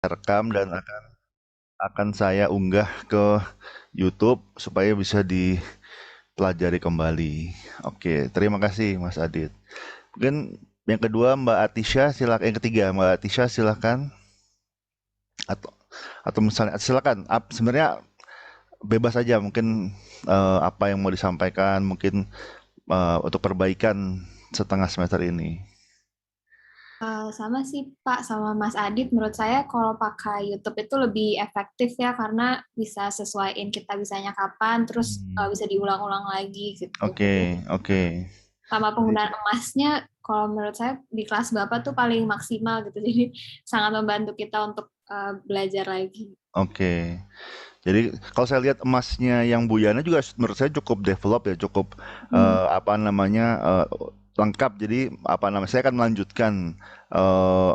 rekam dan akan saya unggah ke YouTube supaya bisa dipelajari kembali. Oke, terima kasih Mas Adit. Mungkin yang kedua Mbak Atisha silakan, yang ketiga Mbak Atisha silakan, atau misalnya silakan. Sebenarnya bebas aja mungkin, apa yang mau disampaikan mungkin, untuk perbaikan setengah semester ini. Sama sih Pak, sama Mas Adit. Menurut saya kalau pakai YouTube itu lebih efektif ya karena bisa sesuaiin kita bisanya kapan, terus Hmm. bisa diulang-ulang lagi gitu. Oke, oke. Sama Jadi, penggunaan emasnya, kalau menurut saya di kelas Bapak tuh paling maksimal gitu. Jadi sangat membantu kita untuk belajar lagi. oke. Jadi kalau saya lihat emasnya yang Bu Yana juga menurut saya cukup develop ya, cukup Hmm. apa namanya, lengkap. Jadi apa namanya, saya akan melanjutkan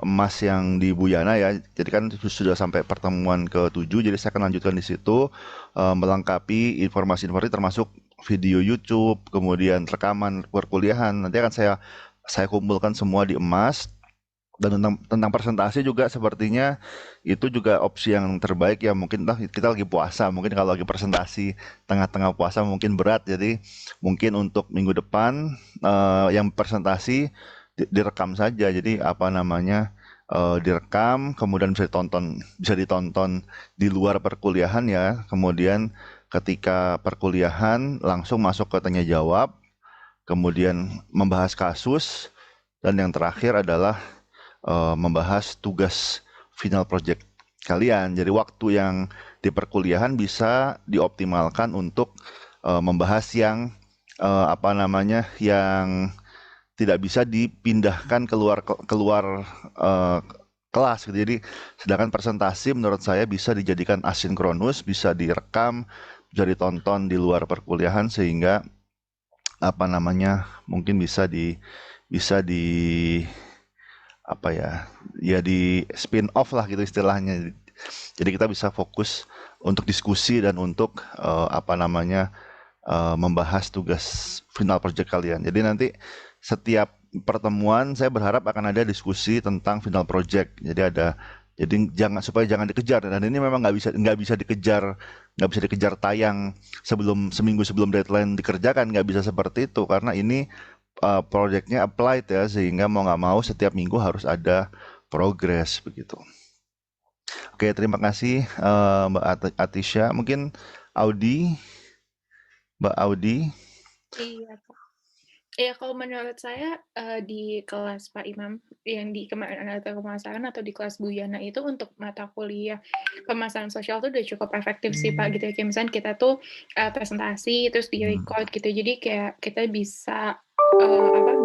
emas yang di Bu Yana ya. Jadi kan sudah sampai pertemuan ke-7, jadi saya akan lanjutkan di situ, melengkapi informasi-informasi termasuk video YouTube, kemudian rekaman perkuliahan. Nanti akan saya kumpulkan semua di emas. Dan tentang presentasi juga sepertinya itu juga opsi yang terbaik ya. Mungkin kita lagi puasa, mungkin kalau lagi presentasi tengah-tengah puasa mungkin berat. Jadi mungkin untuk minggu depan, yang presentasi direkam saja. Jadi apa namanya, direkam kemudian bisa ditonton di luar perkuliahan ya. Kemudian ketika perkuliahan langsung masuk ke tanya jawab, kemudian membahas kasus, dan yang terakhir adalah membahas tugas final project kalian. Jadi waktu yang di perkuliahan bisa dioptimalkan untuk membahas yang apa namanya, yang tidak bisa dipindahkan keluar eh, kelas gitu. Jadi sedangkan presentasi menurut saya bisa dijadikan asinkronus, bisa direkam, bisa ditonton di luar perkuliahan sehingga apa namanya, mungkin bisa di apa ya, ya di spin off lah gitu istilahnya. Jadi kita bisa fokus untuk diskusi dan untuk apa namanya, membahas tugas final project kalian. Jadi nanti setiap pertemuan saya berharap akan ada diskusi tentang final project. Jadi jangan dikejar, dan ini memang nggak bisa dikejar tayang seminggu sebelum deadline dikerjakan, nggak bisa seperti itu karena ini projectnya applied ya, sehingga mau nggak mau setiap minggu harus ada progres begitu. Oke, terima kasih Mbak Atisha. Mungkin Audi, Mbak Audi. Iya, ya, kalau menurut saya, di kelas Pak Imam, yang di Mata Pemasaran atau di kelas Bu Yana itu untuk mata kuliah pemasaran sosial tuh udah cukup efektif sih Pak, gitu ya. Kayak misalnya kita tuh, presentasi, terus Hmm. di-record gitu. Jadi kayak kita bisa,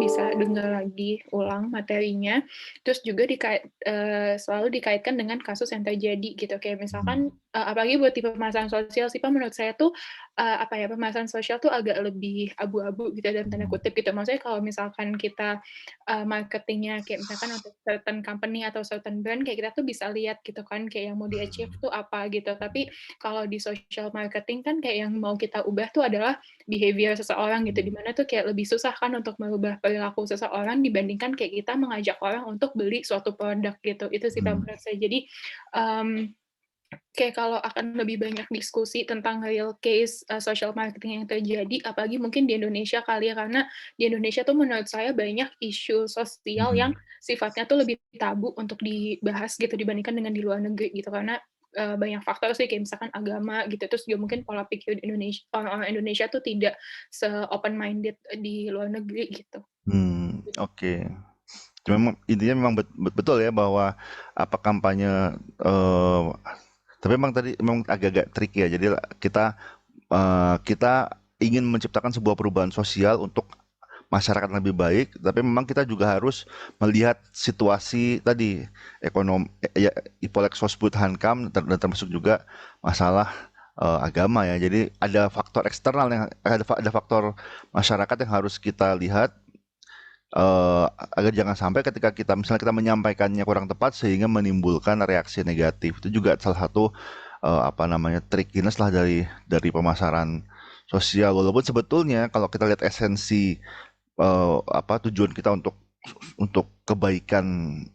bisa dengar lagi ulang materinya, terus juga selalu dikaitkan dengan kasus yang terjadi gitu. Kayak misalkan, apalagi buat di pemasaran sosial sih Pak, menurut saya tuh, pemasaran sosial tuh agak lebih abu-abu gitu ya, dalam tanda kutip gitu. Maksudnya kalau misalkan kita marketingnya kayak misalkan untuk certain company atau certain brand, kayak kita tuh bisa lihat gitu kan, kayak yang mau di-achieve tuh apa gitu. Tapi kalau di social marketing kan kayak yang mau kita ubah tuh adalah behavior seseorang gitu, dimana tuh kayak lebih susah kan untuk merubah perilaku seseorang dibandingkan kayak kita mengajak orang untuk beli suatu produk gitu. Itu sih Pak Hmm. menurut saya. Jadi um, kayak kalau akan lebih banyak diskusi tentang real case social marketing yang terjadi, apalagi mungkin di Indonesia kali ya, karena di Indonesia tuh menurut saya banyak isu sosial yang Hmm. sifatnya tuh lebih tabu untuk dibahas gitu dibandingkan dengan di luar negeri gitu, karena banyak faktor sih kayak misalkan agama gitu, terus juga mungkin pola pikir di Indonesia, orang-orang Indonesia tuh tidak se-open minded di luar negeri gitu. Oke. Memang intinya memang betul ya bahwa apa kampanye, eh, tapi memang tadi memang agak-agak tricky ya. Jadi kita ingin menciptakan sebuah perubahan sosial untuk masyarakat lebih baik, tapi memang kita juga harus melihat situasi tadi ekonomi, ya, Ipolek Sosbud Hankam, dan termasuk juga masalah agama ya. Jadi ada faktor eksternal yang ada faktor masyarakat yang harus kita lihat, agar jangan sampai ketika kita misalnya kita menyampaikannya kurang tepat sehingga menimbulkan reaksi negatif. Itu juga salah satu apa namanya, trickiness lah dari pemasaran sosial. Walaupun sebetulnya kalau kita lihat esensi, apa tujuan kita untuk kebaikan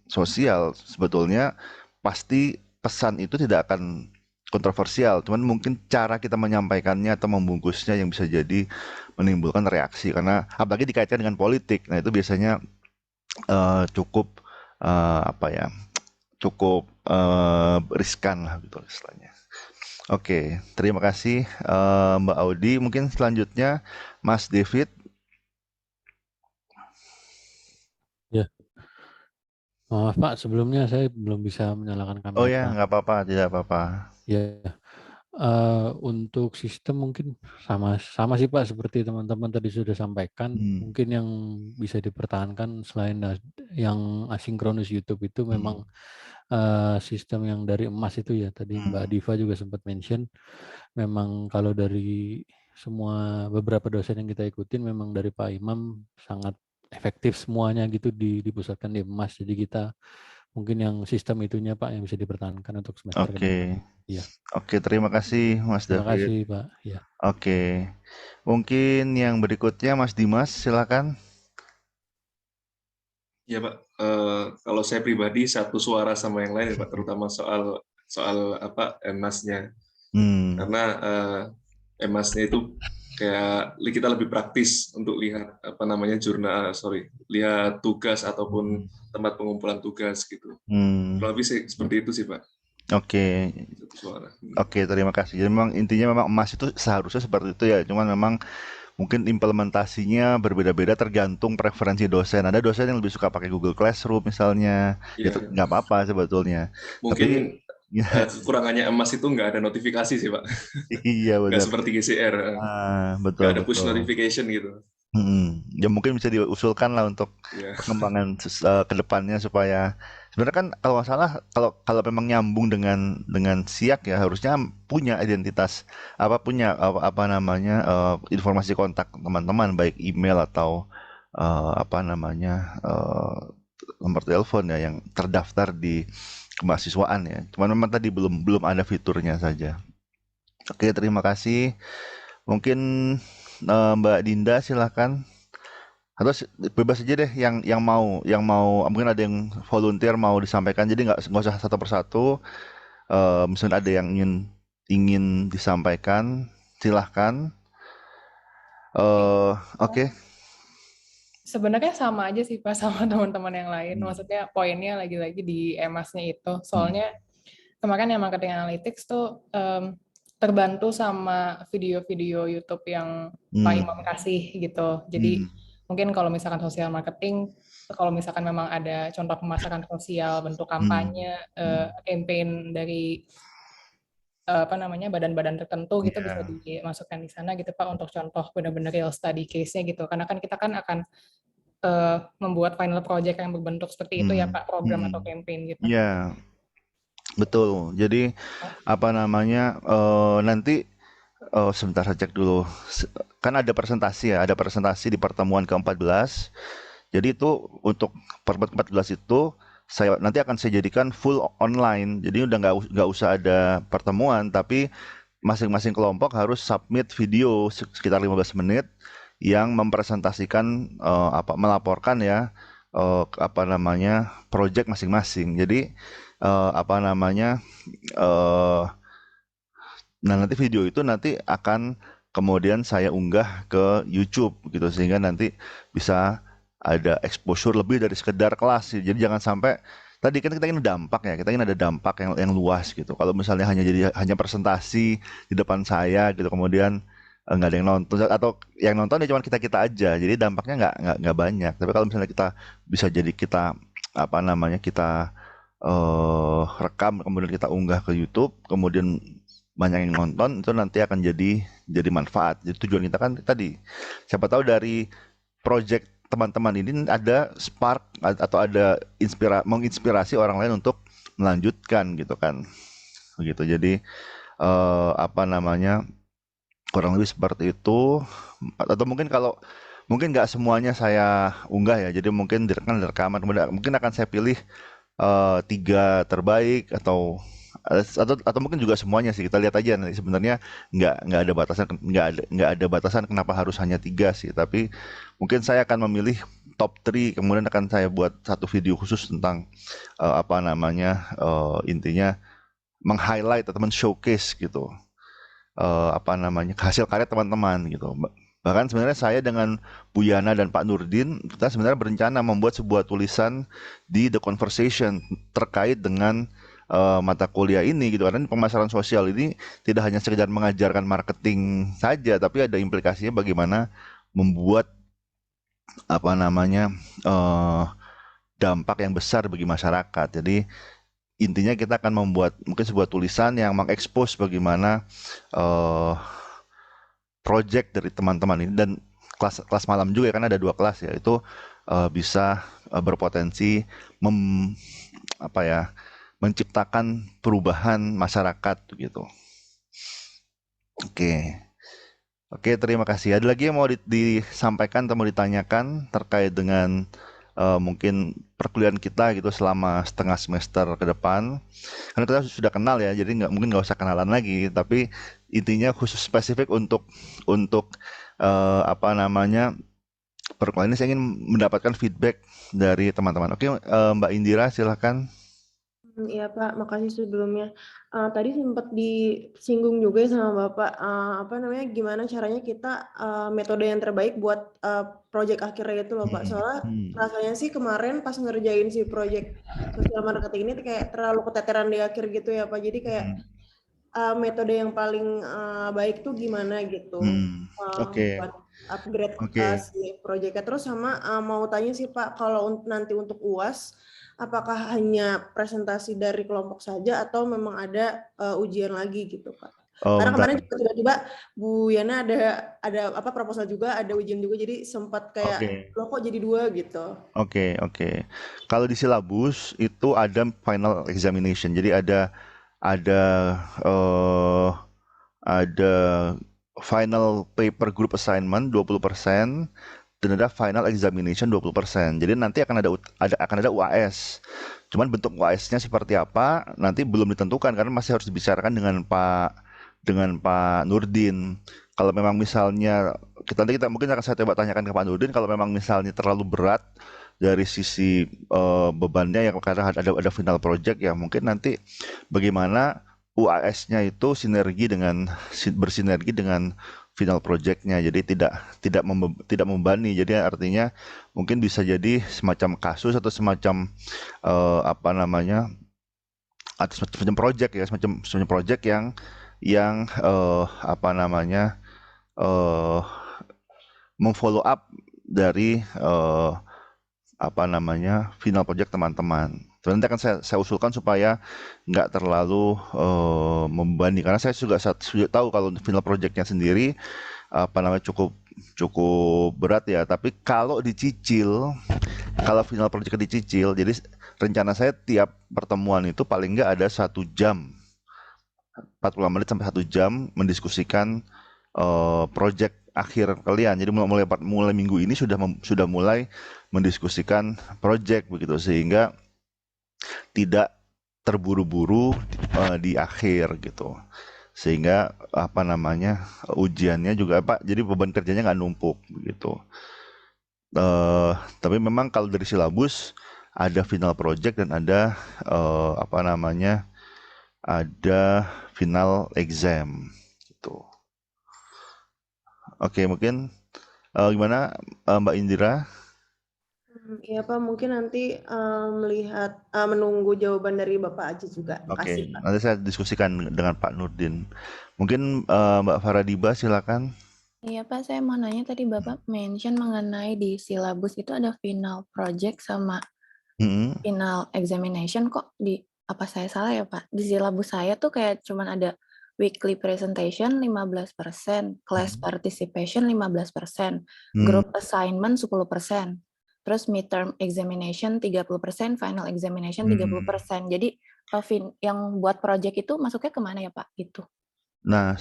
sosial, sebetulnya pasti pesan itu tidak akan kontroversial, cuman mungkin cara kita menyampaikannya atau membungkusnya yang bisa jadi menimbulkan reaksi karena apalagi dikaitkan dengan politik. Nah, itu biasanya cukup apa ya? Cukup riskan lah gitu istilahnya. Oke, terima kasih Mbak Audi. Mungkin selanjutnya Mas David. Ya, maaf Pak, sebelumnya saya belum bisa menyalakan Oh ya, kamera. nggak apa-apa, tidak apa-apa. Ya, untuk sistem mungkin sama sih Pak, seperti teman-teman tadi sudah sampaikan. Mungkin yang bisa dipertahankan selain yang asinkronus YouTube itu memang sistem yang dari emas itu ya. Tadi Mbak Diva juga sempat mention, memang kalau dari semua beberapa dosen yang kita ikutin memang dari Pak Imam sangat efektif semuanya gitu dipusatkan di emas. Jadi kita mungkin yang sistem itunya Pak yang bisa dipertahankan untuk semester ke depan. Iya. Oke, terima kasih Mas Terima David. kasih Pak. Ya. Oke, mungkin yang berikutnya Mas Dimas, silakan. Ya Pak, kalau saya pribadi satu suara sama yang lain ya Pak, terutama soal apa emasnya, karena emasnya itu kayak kita lebih praktis untuk lihat apa namanya lihat tugas ataupun tempat pengumpulan tugas gitu. Lebih seperti itu sih Pak. Oke. Satu suara. Oke, terima kasih. Jadi memang intinya memang emas itu seharusnya seperti itu ya. Cuman memang mungkin implementasinya berbeda-beda tergantung preferensi dosen. Ada dosen yang lebih suka pakai Google Classroom misalnya. Iya. Itu nggak apa-apa sebetulnya. Mungkin Tapi kekurangannya emas itu nggak ada notifikasi sih Pak. iya Nggak benar. seperti GCR. Betul, Nggak ada push betul. notification gitu. Ya mungkin bisa diusulkan lah untuk pengembangan ke depannya supaya sebenarnya kan kalau nggak salah kalau memang nyambung dengan SIAK ya harusnya punya identitas apa namanya informasi kontak teman-teman baik email atau apa namanya nomor telepon ya yang terdaftar di kemahasiswaan ya. Cuman memang tadi belum ada fiturnya saja. Oke, terima kasih. Mungkin Mbak Dinda silahkan. Atau bebas aja deh yang mau mungkin ada yang volunteer mau disampaikan jadi nggak usah satu persatu. Misalnya ada yang ingin disampaikan silahkan. Oke. Sebenarnya sama aja sih Pak sama teman-teman yang lain. Maksudnya poinnya lagi-lagi di emasnya itu. Soalnya kemarin yang marketing analytics tuh terbantu sama video-video YouTube yang Pak Imam kasih gitu. Jadi mungkin kalau misalkan sosial marketing, kalau misalkan memang ada contoh pemasaran sosial, bentuk kampanye, campaign dari apa namanya badan-badan tertentu gitu bisa dimasukkan di sana gitu Pak untuk contoh benar-benar real study case-nya gitu. Karena kan kita kan akan membuat final project yang berbentuk seperti itu ya Pak, program atau campaign gitu. Iya. Betul. Jadi apa namanya nanti sebentar saya cek dulu. Kan ada presentasi ya, ada presentasi di pertemuan ke-14. Jadi itu untuk pertemuan ke-14 itu nanti akan saya jadikan full online. Jadi udah nggak usah ada pertemuan, tapi masing-masing kelompok harus submit video sekitar 15 menit yang mempresentasikan melaporkan ya apa namanya project masing-masing. Jadi apa namanya nah nanti video itu nanti akan kemudian saya unggah ke YouTube gitu sehingga nanti bisa ada exposure lebih dari sekedar kelas. Jadi jangan sampai tadi kan kita ingin dampak ya, kita ingin ada dampak yang luas gitu. Kalau misalnya hanya presentasi di depan saya gitu kemudian nggak ada yang nonton atau yang nonton ya cuma kita aja. Jadi dampaknya nggak banyak. Tapi kalau misalnya kita bisa jadi kita apa namanya kita rekam kemudian kita unggah ke YouTube, kemudian banyak yang nonton itu nanti akan jadi manfaat. Jadi tujuan kita kan tadi siapa tahu dari project teman-teman ini ada spark atau ada menginspirasi orang lain untuk melanjutkan gitu kan. Begitu. Jadi apa namanya kurang lebih seperti itu atau mungkin kalau mungkin nggak semuanya saya unggah ya. Jadi mungkin kan rekaman kemudian mungkin akan saya pilih 3 terbaik atau mungkin juga semuanya sih kita lihat aja nanti sebenarnya nggak ada batasan kenapa harus hanya 3 sih tapi mungkin saya akan memilih top 3 kemudian akan saya buat satu video khusus tentang apa namanya intinya meng-highlight atau men-showcase gitu apa namanya hasil karya teman-teman gitu. Bahkan sebenarnya saya dengan Bu Yana dan Pak Nurdin kita sebenarnya berencana membuat sebuah tulisan di The Conversation terkait dengan mata kuliah ini gitu, karena pemasaran sosial ini tidak hanya sekedar mengajarkan marketing saja, tapi ada implikasinya bagaimana membuat apa namanya dampak yang besar bagi masyarakat. Jadi intinya kita akan membuat mungkin sebuah tulisan yang mengekspos bagaimana project dari teman-teman ini, dan kelas malam juga kan ada 2 kelas ya, itu bisa berpotensi menciptakan perubahan masyarakat gitu. Oke, terima kasih. Ada lagi yang mau disampaikan atau mau ditanyakan terkait dengan mungkin perkuliahan kita gitu selama setengah semester ke depan? Karena kita sudah kenal ya, jadi mungkin nggak usah kenalan lagi. Tapi intinya khusus spesifik untuk apa namanya perkuliahan ini, saya ingin mendapatkan feedback dari teman-teman. Oke, Mbak Indira silahkan. Iya Pak, makasih sebelumnya. Tadi sempat disinggung juga sama Bapak, gimana caranya kita metode yang terbaik buat project akhirnya itu loh Pak. Soalnya rasanya sih kemarin pas ngerjain si project sosial marketing ini kayak terlalu keteteran di akhir gitu ya Pak. Jadi kayak metode yang paling baik tuh gimana gitu. Buat upgrade si projectnya. Terus sama mau tanya sih Pak, kalau nanti untuk UAS, apakah hanya presentasi dari kelompok saja atau memang ada ujian lagi gitu Pak? Karena kemarin juga tiba-tiba Bu Yana ada proposal juga, ada ujian juga, jadi sempat kayak loh kok jadi 2 gitu. Oke. Kalau di silabus itu ada final examination. Jadi ada final paper group assignment 20%, dan ada final examination 20%. Jadi nanti akan ada UAS. Cuman bentuk UAS-nya seperti apa nanti belum ditentukan karena masih harus dibicarakan dengan Pak Nurdin. Kalau memang misalnya kita mungkin akan saya coba tanyakan ke Pak Nurdin, kalau memang misalnya terlalu berat dari sisi bebannya yang karena ada final project ya, mungkin nanti bagaimana UAS-nya itu bersinergi dengan final project-nya, jadi tidak membebani. Jadi artinya mungkin bisa jadi semacam kasus atau semacam semacam project ya, semacam project yang memfollow up dari final project teman-teman. Nanti akan saya usulkan supaya nggak terlalu membebani, karena saya juga tahu kalau final projectnya sendiri cukup berat ya. Tapi kalau final project dicicil, jadi rencana saya tiap pertemuan itu paling nggak ada 1 jam, 40 menit sampai 1 jam mendiskusikan project akhir kalian. Jadi mulai minggu ini sudah mulai mendiskusikan project begitu, sehingga tidak terburu-buru di akhir gitu, sehingga ujiannya juga jadi beban kerjanya nggak numpuk begitu. Tapi memang kalau dari silabus ada final project dan ada ada final exam gitu. Oke, mungkin gimana Mbak Indira? Iya Pak, mungkin nanti menunggu jawaban dari Bapak Aji juga. Oke, nanti saya diskusikan dengan Pak Nurdin. Mungkin Mbak Faradiba silakan. Iya Pak, saya mau nanya, tadi Bapak mention mengenai di silabus itu ada final project sama final examination, kok apa saya salah ya Pak? Di silabus saya tuh kayak cuman ada weekly presentation 15%, class participation 15%, group assignment 10%, terus midterm examination 30%, final examination 30%. Jadi yang buat project itu masuknya kemana ya Pak? Gitu. Nah,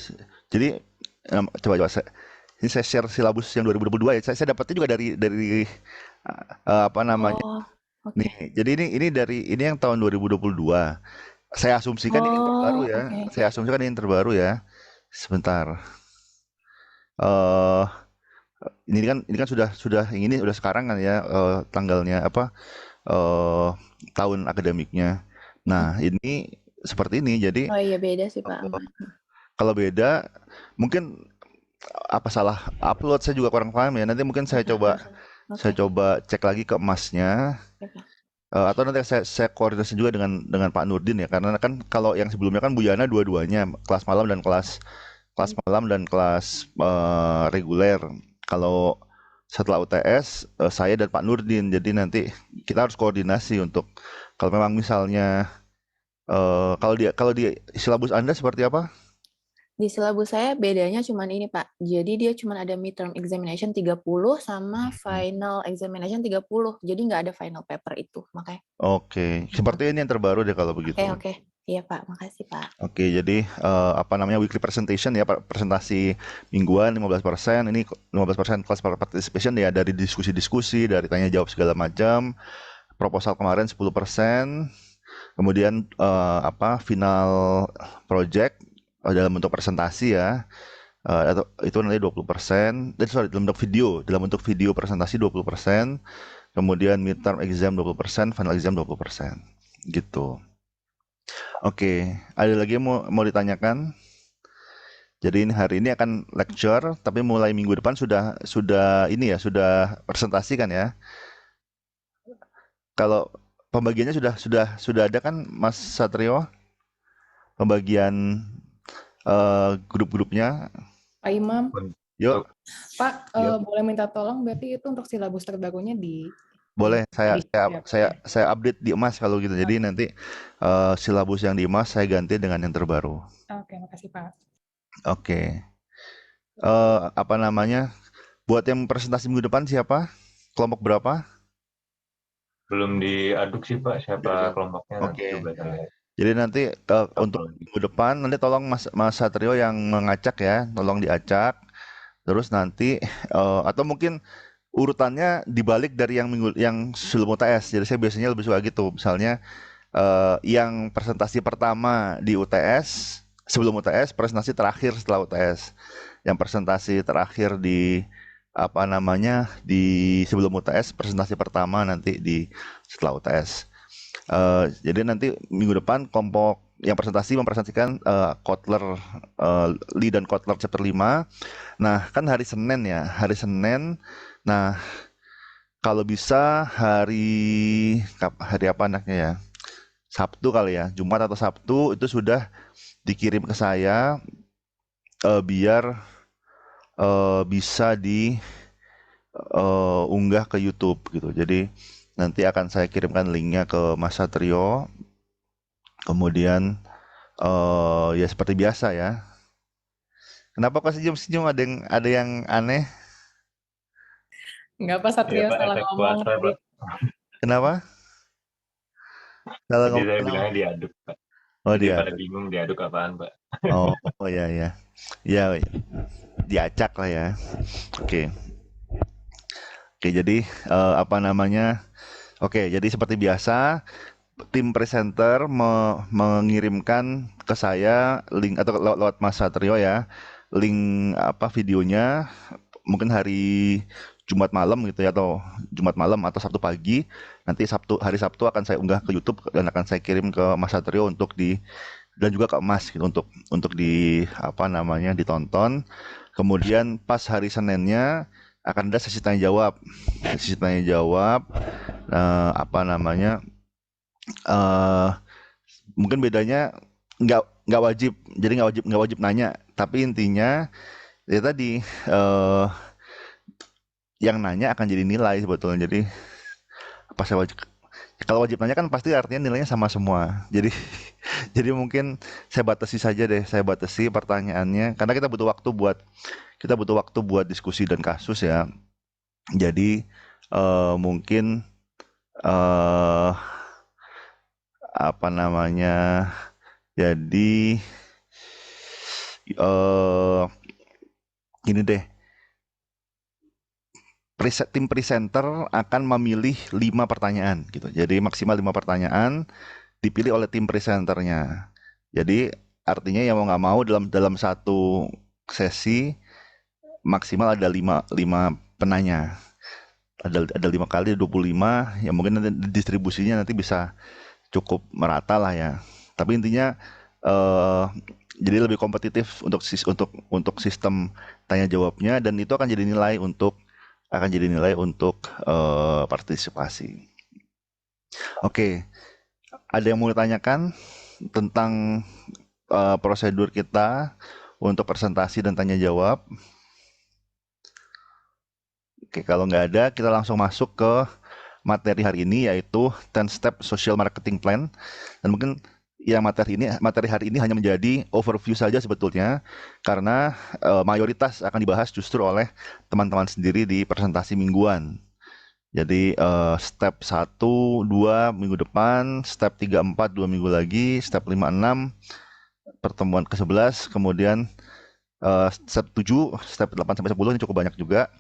jadi coba ini saya share silabus yang 2022 ya. Saya dapatnya juga dari Nih, jadi ini ini yang tahun 2022. Saya asumsikan ini yang terbaru ya. Saya asumsikan ini yang terbaru ya. Sebentar. Ini kan sudah sekarang kan ya, tanggalnya tahun akademiknya. Nah, ini seperti ini. Jadi Oh iya beda sih Pak. kalau beda mungkin apa salah upload saya juga kurang paham ya. Nanti mungkin saya coba cek lagi ke Masnya. Atau nanti saya koordinasi juga dengan Pak Nurdin ya, karena kan kalau yang sebelumnya kan Bu Yana dua-duanya kelas malam dan kelas reguler. Kalau setelah UTS saya dan Pak Nurdin, jadi nanti kita harus koordinasi untuk kalau memang misalnya kalau di silabus Anda seperti apa? Di silabus saya bedanya cuman ini Pak. Jadi dia cuman ada midterm examination 30 sama final examination 30. Jadi nggak ada final paper itu makanya. Oke, seperti ini yang terbaru deh kalau begitu. Oke. Iya Pak, makasih Pak. Oke, jadi weekly presentation ya, presentasi mingguan 15%, ini 15% class participation ya, dari diskusi-diskusi, dari tanya jawab segala macam. Proposal kemarin 10%, kemudian final project dalam bentuk presentasi ya, atau itu nanti 20%, dalam bentuk video presentasi 20%, kemudian midterm exam 20%, final exam 20%, gitu. Oke, ada lagi yang mau ditanyakan? Jadi hari ini akan lecture, tapi mulai minggu depan sudah presentasi kan ya? Kalau pembagiannya sudah ada kan Mas Satrio? Pembagian grup-grupnya. Pak Imam. Yuk. Pak, boleh minta tolong berarti itu untuk silabus terbarunya di boleh, saya update di Emas kalau gitu. Jadi nanti silabus yang di Emas saya ganti dengan yang terbaru. Oke, makasih Pak. Oke. Buat yang presentasi minggu depan siapa? Kelompok berapa? Belum diaduk sih Pak, siapa kelompoknya. Oke. Jadi nanti untuk minggu depan nanti tolong Mas Satrio yang mengacak ya, tolong diacak. Terus nanti atau mungkin urutannya dibalik dari yang sebelum UTS. Jadi saya biasanya lebih suka gitu. Misalnya yang presentasi pertama di UTS, sebelum UTS, presentasi terakhir setelah UTS. Yang presentasi terakhir di sebelum UTS, presentasi pertama nanti setelah UTS. Jadi nanti minggu depan kelompok yang presentasi mempresentasikan Kotler, Lee dan Kotler chapter 5. Nah, kan hari Senin ya, nah kalau bisa hari apa anaknya ya, Sabtu kali ya, Jumat atau Sabtu itu sudah dikirim ke saya biar bisa diunggah ke YouTube gitu. Jadi nanti akan saya kirimkan linknya ke Mas Satrio. Kemudian ya seperti biasa ya. Kenapa kok senyum-senyum, ada yang aneh? Enggak Pak Satrio, salah ngomong tadi. Kenapa? Tadi saya bilangnya diaduk Pak. Oh, jadi pada bingung diaduk apaan Pak. Oh ya diacak lah ya. Oke, jadi jadi seperti biasa tim presenter mengirimkan ke saya link atau lewat Mas Satrio ya, link videonya mungkin hari Jumat malam gitu ya, atau Jumat malam atau Sabtu pagi. Nanti hari Sabtu akan saya unggah ke YouTube dan akan saya kirim ke Mas Satrio dan juga ke Mas gitu, untuk ditonton. Kemudian pas hari Seninnya akan ada sesi tanya jawab. Mungkin bedanya nggak wajib nanya, tapi intinya ya tadi yang nanya akan jadi nilai sebetulnya. Jadi kalau wajib nanya kan pasti artinya nilainya sama semua. Jadi mungkin saya batasi pertanyaannya karena kita butuh waktu buat diskusi dan kasus ya. Jadi mungkin jadi gini deh, tim presenter akan memilih 5 pertanyaan gitu. Jadi maksimal 5 pertanyaan dipilih oleh tim presenternya. Jadi artinya yang mau nggak mau dalam satu sesi maksimal ada 5 penanya. Ada 5 kali 25, ya mungkin nanti distribusinya nanti bisa cukup merata lah ya. Tapi intinya jadi lebih kompetitif untuk sistem tanya jawabnya, dan itu akan jadi nilai untuk partisipasi. Oke, ada yang mau ditanyakan tentang prosedur kita untuk presentasi dan tanya jawab? Oke, kalau nggak ada, kita langsung masuk ke materi hari ini, yaitu 10 Step Social Marketing Plan. Dan mungkin ya materi hari ini hanya menjadi overview saja sebetulnya, karena mayoritas akan dibahas justru oleh teman-teman sendiri di presentasi mingguan. Jadi step 1, 2 minggu depan, step 3, 4 2 minggu lagi, step 5, 6 pertemuan ke-11, kemudian step 7, step 8 sampai 10 ini cukup banyak juga.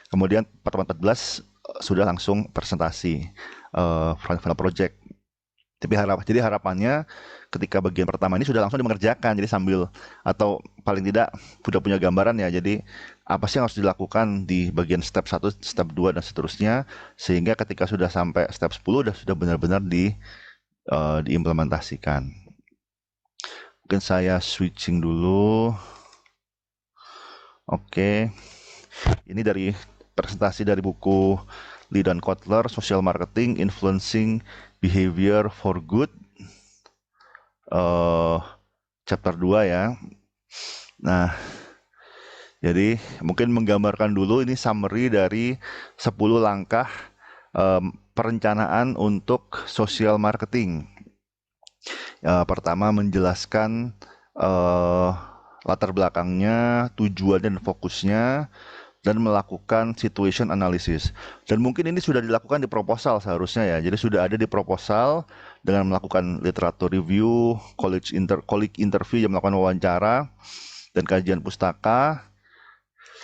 Kemudian pertemuan 14 sudah langsung presentasi final project. Jadi harapannya ketika bagian pertama ini sudah langsung dimengerjakan, jadi sambil, atau paling tidak sudah punya gambaran ya, jadi apa sih yang harus dilakukan di bagian step 1, step 2 dan seterusnya, sehingga ketika sudah sampai step 10 sudah benar-benar diimplementasikan. Mungkin saya switching dulu. Oke. Ini dari presentasi dari buku Lee dan Kotler, Social Marketing Influencing Behavior for Good, chapter 2 ya. Nah, jadi mungkin menggambarkan dulu ini summary dari 10 langkah perencanaan untuk social marketing. Pertama, menjelaskan latar belakangnya, tujuan dan fokusnya, dan melakukan situation analysis. Dan mungkin ini sudah dilakukan di proposal seharusnya ya. Jadi sudah ada di proposal dengan melakukan literatur review, colleague interview yang melakukan wawancara, dan kajian pustaka.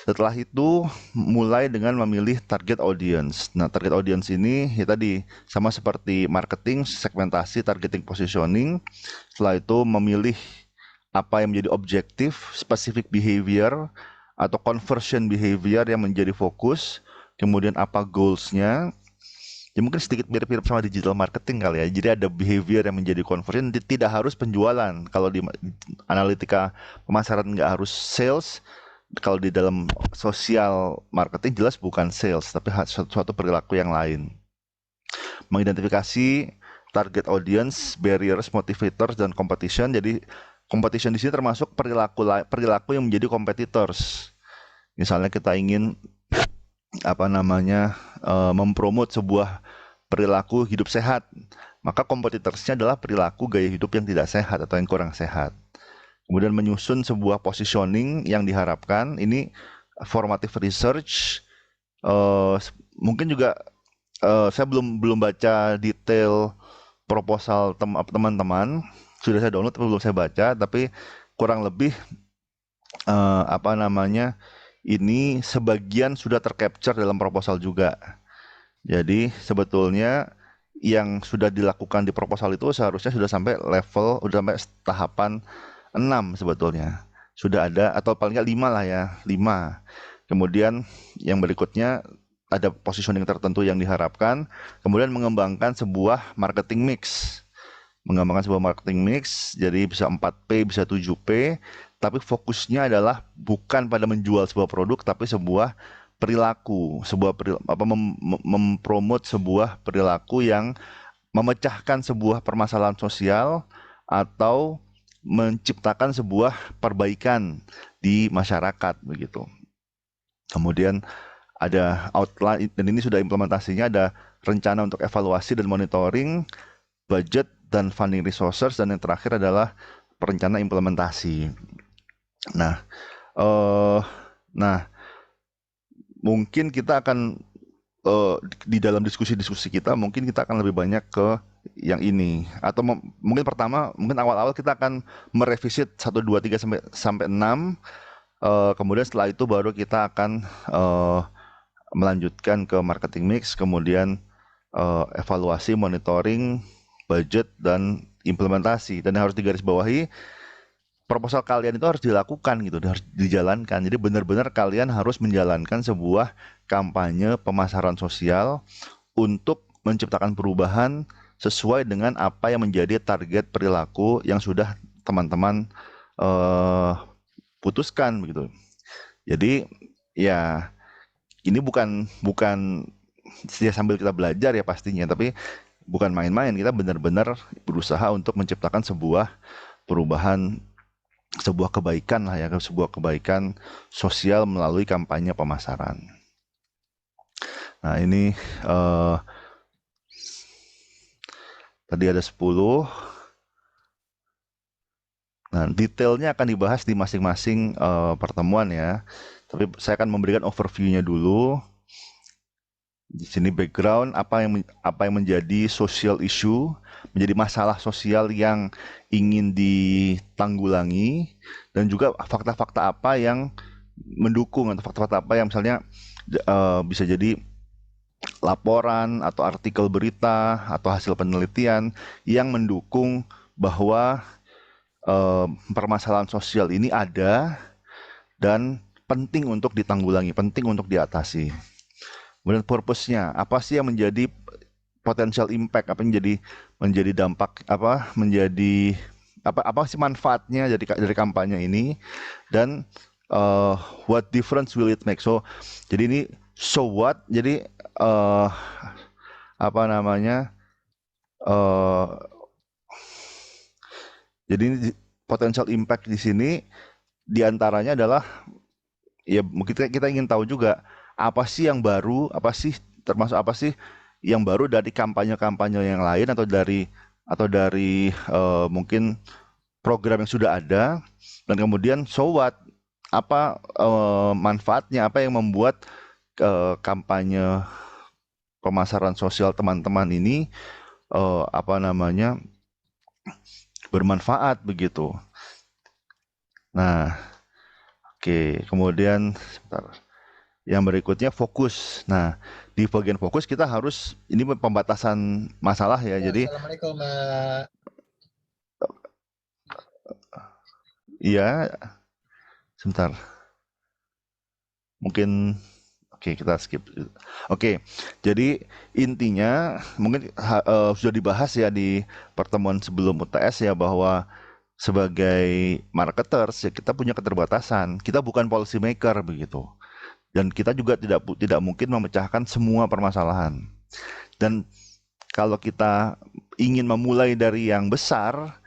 Setelah itu mulai dengan memilih target audience. Nah, target audience ini ya tadi sama seperti marketing, segmentasi, targeting, positioning. Setelah itu memilih apa yang menjadi objektif, specific behavior atau conversion behavior yang menjadi fokus, kemudian apa goals-nya. Ya mungkin sedikit mirip-mirip sama digital marketing kali ya. Jadi ada behavior yang menjadi conversion, tidak harus penjualan. Kalau di analitika pemasaran nggak harus sales. Kalau di dalam sosial marketing jelas bukan sales, tapi suatu perilaku yang lain. Mengidentifikasi target audience, barriers, motivators, dan competition. Jadi competition di sini termasuk perilaku yang menjadi competitors. Misalnya kita ingin mempromot sebuah perilaku hidup sehat, maka kompetitorsnya adalah perilaku gaya hidup yang tidak sehat atau yang kurang sehat. Kemudian menyusun sebuah positioning yang diharapkan. Ini formative research. Mungkin juga saya belum baca detail proposal teman-teman. Sudah saya download tapi belum saya baca. Tapi kurang lebih ini sebagian sudah tercapture dalam proposal juga. Jadi sebetulnya yang sudah dilakukan di proposal itu seharusnya sudah sampai tahapan 6 sebetulnya. Sudah ada, atau paling nggak 5 lah ya, 5. Kemudian yang berikutnya ada positioning tertentu yang diharapkan. Kemudian mengembangkan sebuah marketing mix. Jadi bisa 4P, bisa 7P. Tapi fokusnya adalah bukan pada menjual sebuah produk, tapi sebuah perilaku. Mempromot sebuah perilaku yang memecahkan sebuah permasalahan sosial atau menciptakan sebuah perbaikan di masyarakat begitu. Kemudian ada outline, dan ini sudah implementasinya, ada rencana untuk evaluasi dan monitoring, budget dan funding resources, dan yang terakhir adalah perencana implementasi. Nah, mungkin kita akan di dalam diskusi-diskusi kita mungkin kita akan lebih banyak ke yang ini, atau mungkin pertama, mungkin awal-awal kita akan merevisit 1, 2, 3 sampai 6. Kemudian setelah itu baru kita akan melanjutkan ke marketing mix, kemudian evaluasi, monitoring, budget, dan implementasi. Dan harus digarisbawahi, proposal kalian itu harus dilakukan gitu, harus dijalankan. Jadi benar-benar kalian harus menjalankan sebuah kampanye pemasaran sosial untuk menciptakan perubahan sesuai dengan apa yang menjadi target perilaku yang sudah teman-teman putuskan begitu. Jadi ya ini bukan ya sambil kita belajar ya pastinya, tapi bukan main-main. Kita benar-benar berusaha untuk menciptakan sebuah perubahan, sebuah kebaikan lah ya, sebuah kebaikan sosial melalui kampanye pemasaran. Nah ini tadi ada 10. Nah detailnya akan dibahas di masing-masing pertemuan ya. Tapi saya akan memberikan overview-nya dulu. Di sini background apa yang menjadi social issue, menjadi masalah sosial yang ingin ditanggulangi, dan juga fakta-fakta apa yang mendukung atau fakta-fakta apa yang misalnya bisa jadi laporan atau artikel berita atau hasil penelitian yang mendukung bahwa permasalahan sosial ini ada dan penting untuk ditanggulangi, penting untuk diatasi. Kemudian purpose-nya, apa sih yang menjadi potential impact, apa yang menjadi dampak, apa sih manfaatnya dari kampanye ini, dan what difference will it make? So jadi ini so what, jadi jadi potential impact di sini diantaranya adalah ya mungkin kita ingin tahu juga apa sih yang baru, termasuk apa sih yang baru dari kampanye-kampanye yang lain atau dari mungkin program yang sudah ada, dan kemudian so what, apa manfaatnya, apa yang membuat kampanye pemasaran sosial teman-teman ini bermanfaat begitu. Nah, oke, kemudian sebentar. Yang berikutnya fokus. Nah, di bagian fokus kita harus, ini pembatasan masalah ya. Jadi Assalamualaikum, Mbak. Iya, sebentar. Mungkin oke, kita skip. Oke, jadi intinya mungkin sudah dibahas ya di pertemuan sebelum UTS ya, bahwa sebagai marketers ya kita punya keterbatasan. Kita bukan policy maker begitu. Dan kita juga tidak mungkin memecahkan semua permasalahan. Dan kalau kita ingin memulai dari yang besar,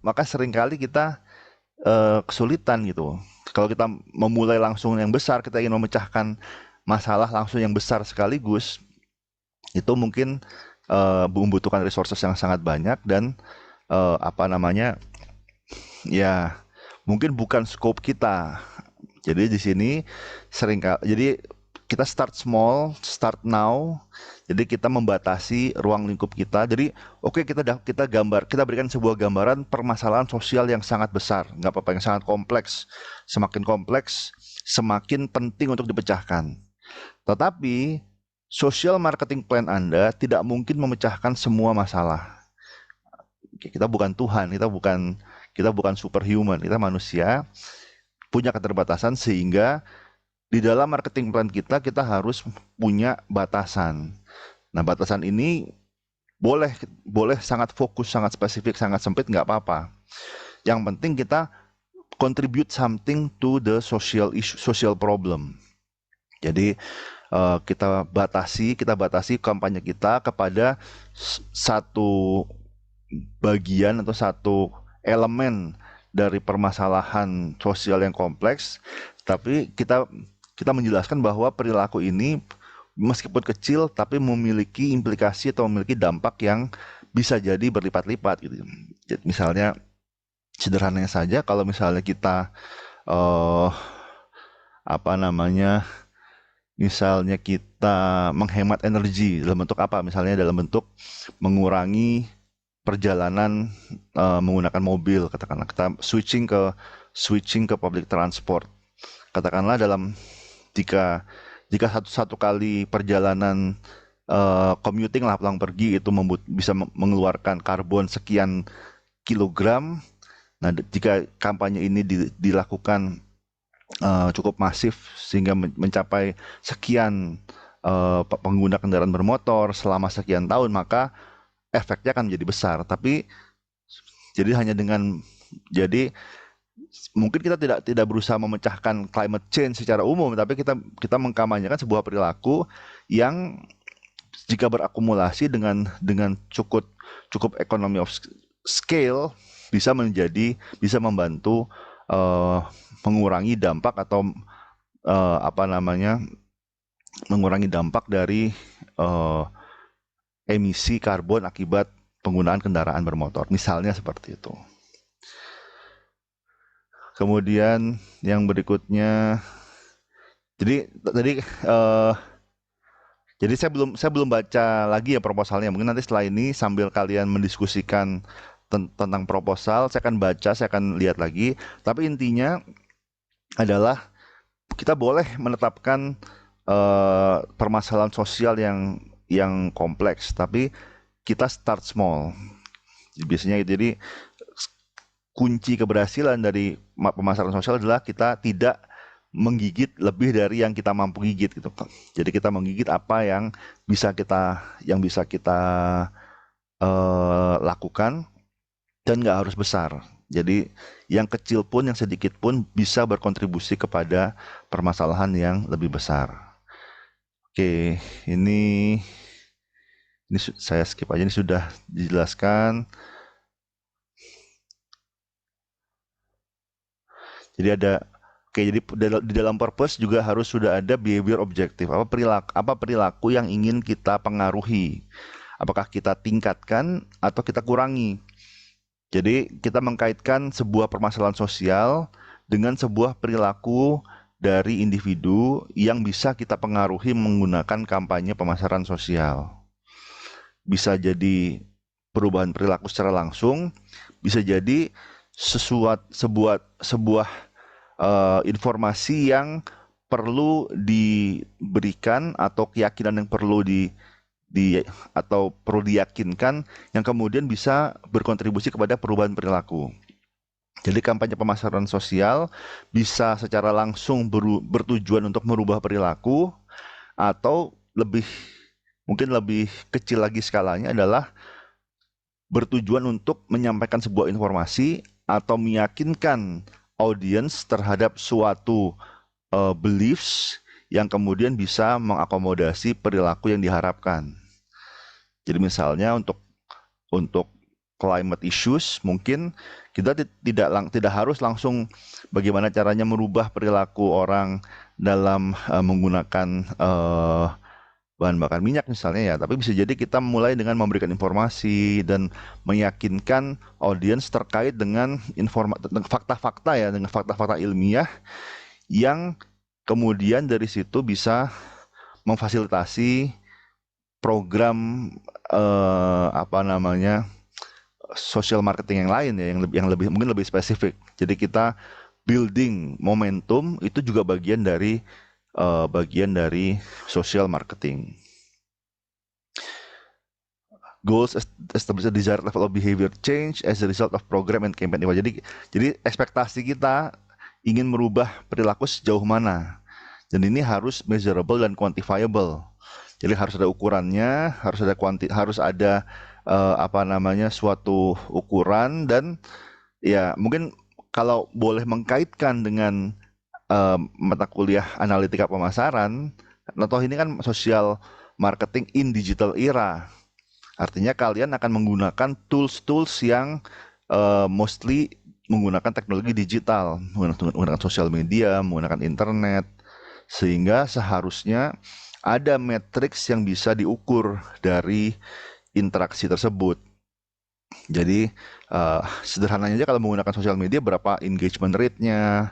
maka seringkali kita kesulitan gitu. Kalau kita memulai langsung yang besar, kita ingin memecahkan masalah langsung yang besar sekaligus, itu mungkin membutuhkan resources yang sangat banyak dan ya mungkin bukan scope kita. Jadi di sini jadi kita start small, start now. Jadi kita membatasi ruang lingkup kita. Jadi oke, kita berikan sebuah gambaran permasalahan sosial yang sangat besar, nggak apa-apa, yang sangat kompleks. Semakin kompleks, semakin penting untuk dipecahkan. Tetapi social marketing plan Anda tidak mungkin memecahkan semua masalah. Kita bukan Tuhan, kita bukan superhuman, kita manusia, punya keterbatasan, sehingga di dalam marketing plan kita harus punya batasan. Nah, batasan ini boleh sangat fokus, sangat spesifik, sangat sempit, nggak apa-apa. Yang penting kita contribute something to the social problem. Jadi kita batasi kampanye kita kepada satu bagian atau satu elemen dari permasalahan sosial yang kompleks, tapi kita menjelaskan bahwa perilaku ini meskipun kecil tapi memiliki implikasi atau memiliki dampak yang bisa jadi berlipat-lipat gitu. Jadi misalnya sederhananya saja, kalau misalnya kita misalnya kita menghemat energi dalam bentuk apa? Misalnya dalam bentuk mengurangi perjalanan menggunakan mobil, katakanlah kita switching ke public transport. Katakanlah jika satu kali perjalanan commuting lah, pulang pergi itu bisa mengeluarkan karbon sekian kilogram. Nah, jika kampanye ini dilakukan cukup masif sehingga mencapai sekian pengguna kendaraan bermotor selama sekian tahun, maka efeknya akan menjadi besar. Tapi jadi hanya dengan jadi mungkin kita tidak berusaha memecahkan climate change secara umum, tapi kita mengkampanyekan sebuah perilaku yang jika berakumulasi dengan cukup economy of scale bisa membantu mengurangi dampak atau mengurangi dampak dari emisi karbon akibat penggunaan kendaraan bermotor, misalnya seperti itu. Kemudian yang berikutnya, jadi saya belum baca lagi ya proposalnya. Mungkin nanti setelah ini sambil kalian mendiskusikan tentang proposal, saya akan baca, saya akan lihat lagi. Tapi intinya adalah kita boleh menetapkan permasalahan sosial yang kompleks, tapi kita start small. Biasanya jadi kunci keberhasilan dari pemasaran sosial adalah kita tidak menggigit lebih dari yang kita mampu gigit gitu. Jadi kita menggigit apa yang bisa kita lakukan dan nggak harus besar. Jadi yang kecil pun, yang sedikit pun bisa berkontribusi kepada permasalahan yang lebih besar. Oke, ini saya skip aja, ini sudah dijelaskan. Jadi jadi di dalam purpose juga harus sudah ada behavior objektif. Apa perilaku yang ingin kita pengaruhi? Apakah kita tingkatkan atau kita kurangi? Jadi kita mengkaitkan sebuah permasalahan sosial dengan sebuah perilaku dari individu yang bisa kita pengaruhi menggunakan kampanye pemasaran sosial. Bisa jadi perubahan perilaku secara langsung, bisa jadi sebuah informasi yang perlu diberikan atau keyakinan yang perlu atau perlu diyakinkan yang kemudian bisa berkontribusi kepada perubahan perilaku. Jadi kampanye pemasaran sosial bisa secara langsung bertujuan untuk merubah perilaku, atau mungkin lebih kecil lagi skalanya adalah bertujuan untuk menyampaikan sebuah informasi atau meyakinkan audiens terhadap suatu beliefs yang kemudian bisa mengakomodasi perilaku yang diharapkan. Jadi misalnya untuk climate issues, mungkin kita tidak harus langsung bagaimana caranya merubah perilaku orang dalam menggunakan bahan bakar minyak misalnya ya, tapi bisa jadi kita mulai dengan memberikan informasi dan meyakinkan audiens terkait dengan fakta-fakta ya, dengan fakta-fakta ilmiah yang kemudian dari situ bisa memfasilitasi program social marketing yang lain ya, yang mungkin lebih spesifik. Jadi kita building momentum itu juga bagian dari social marketing. Goals establish a desired level of behavior change as a result of program and campaign. Jadi ekspektasi kita ingin merubah perilaku sejauh mana. Dan ini harus measurable dan quantifiable. Jadi harus ada ukurannya, harus ada suatu ukuran, dan ya mungkin kalau boleh mengkaitkan dengan mata kuliah analitika pemasaran, atau ini kan social marketing in digital era. Artinya kalian akan menggunakan tools yang mostly menggunakan teknologi digital, menggunakan sosial media, menggunakan internet, sehingga seharusnya ada matriks yang bisa diukur dari interaksi tersebut. Jadi sederhananya aja kalau menggunakan sosial media, berapa engagement rate-nya.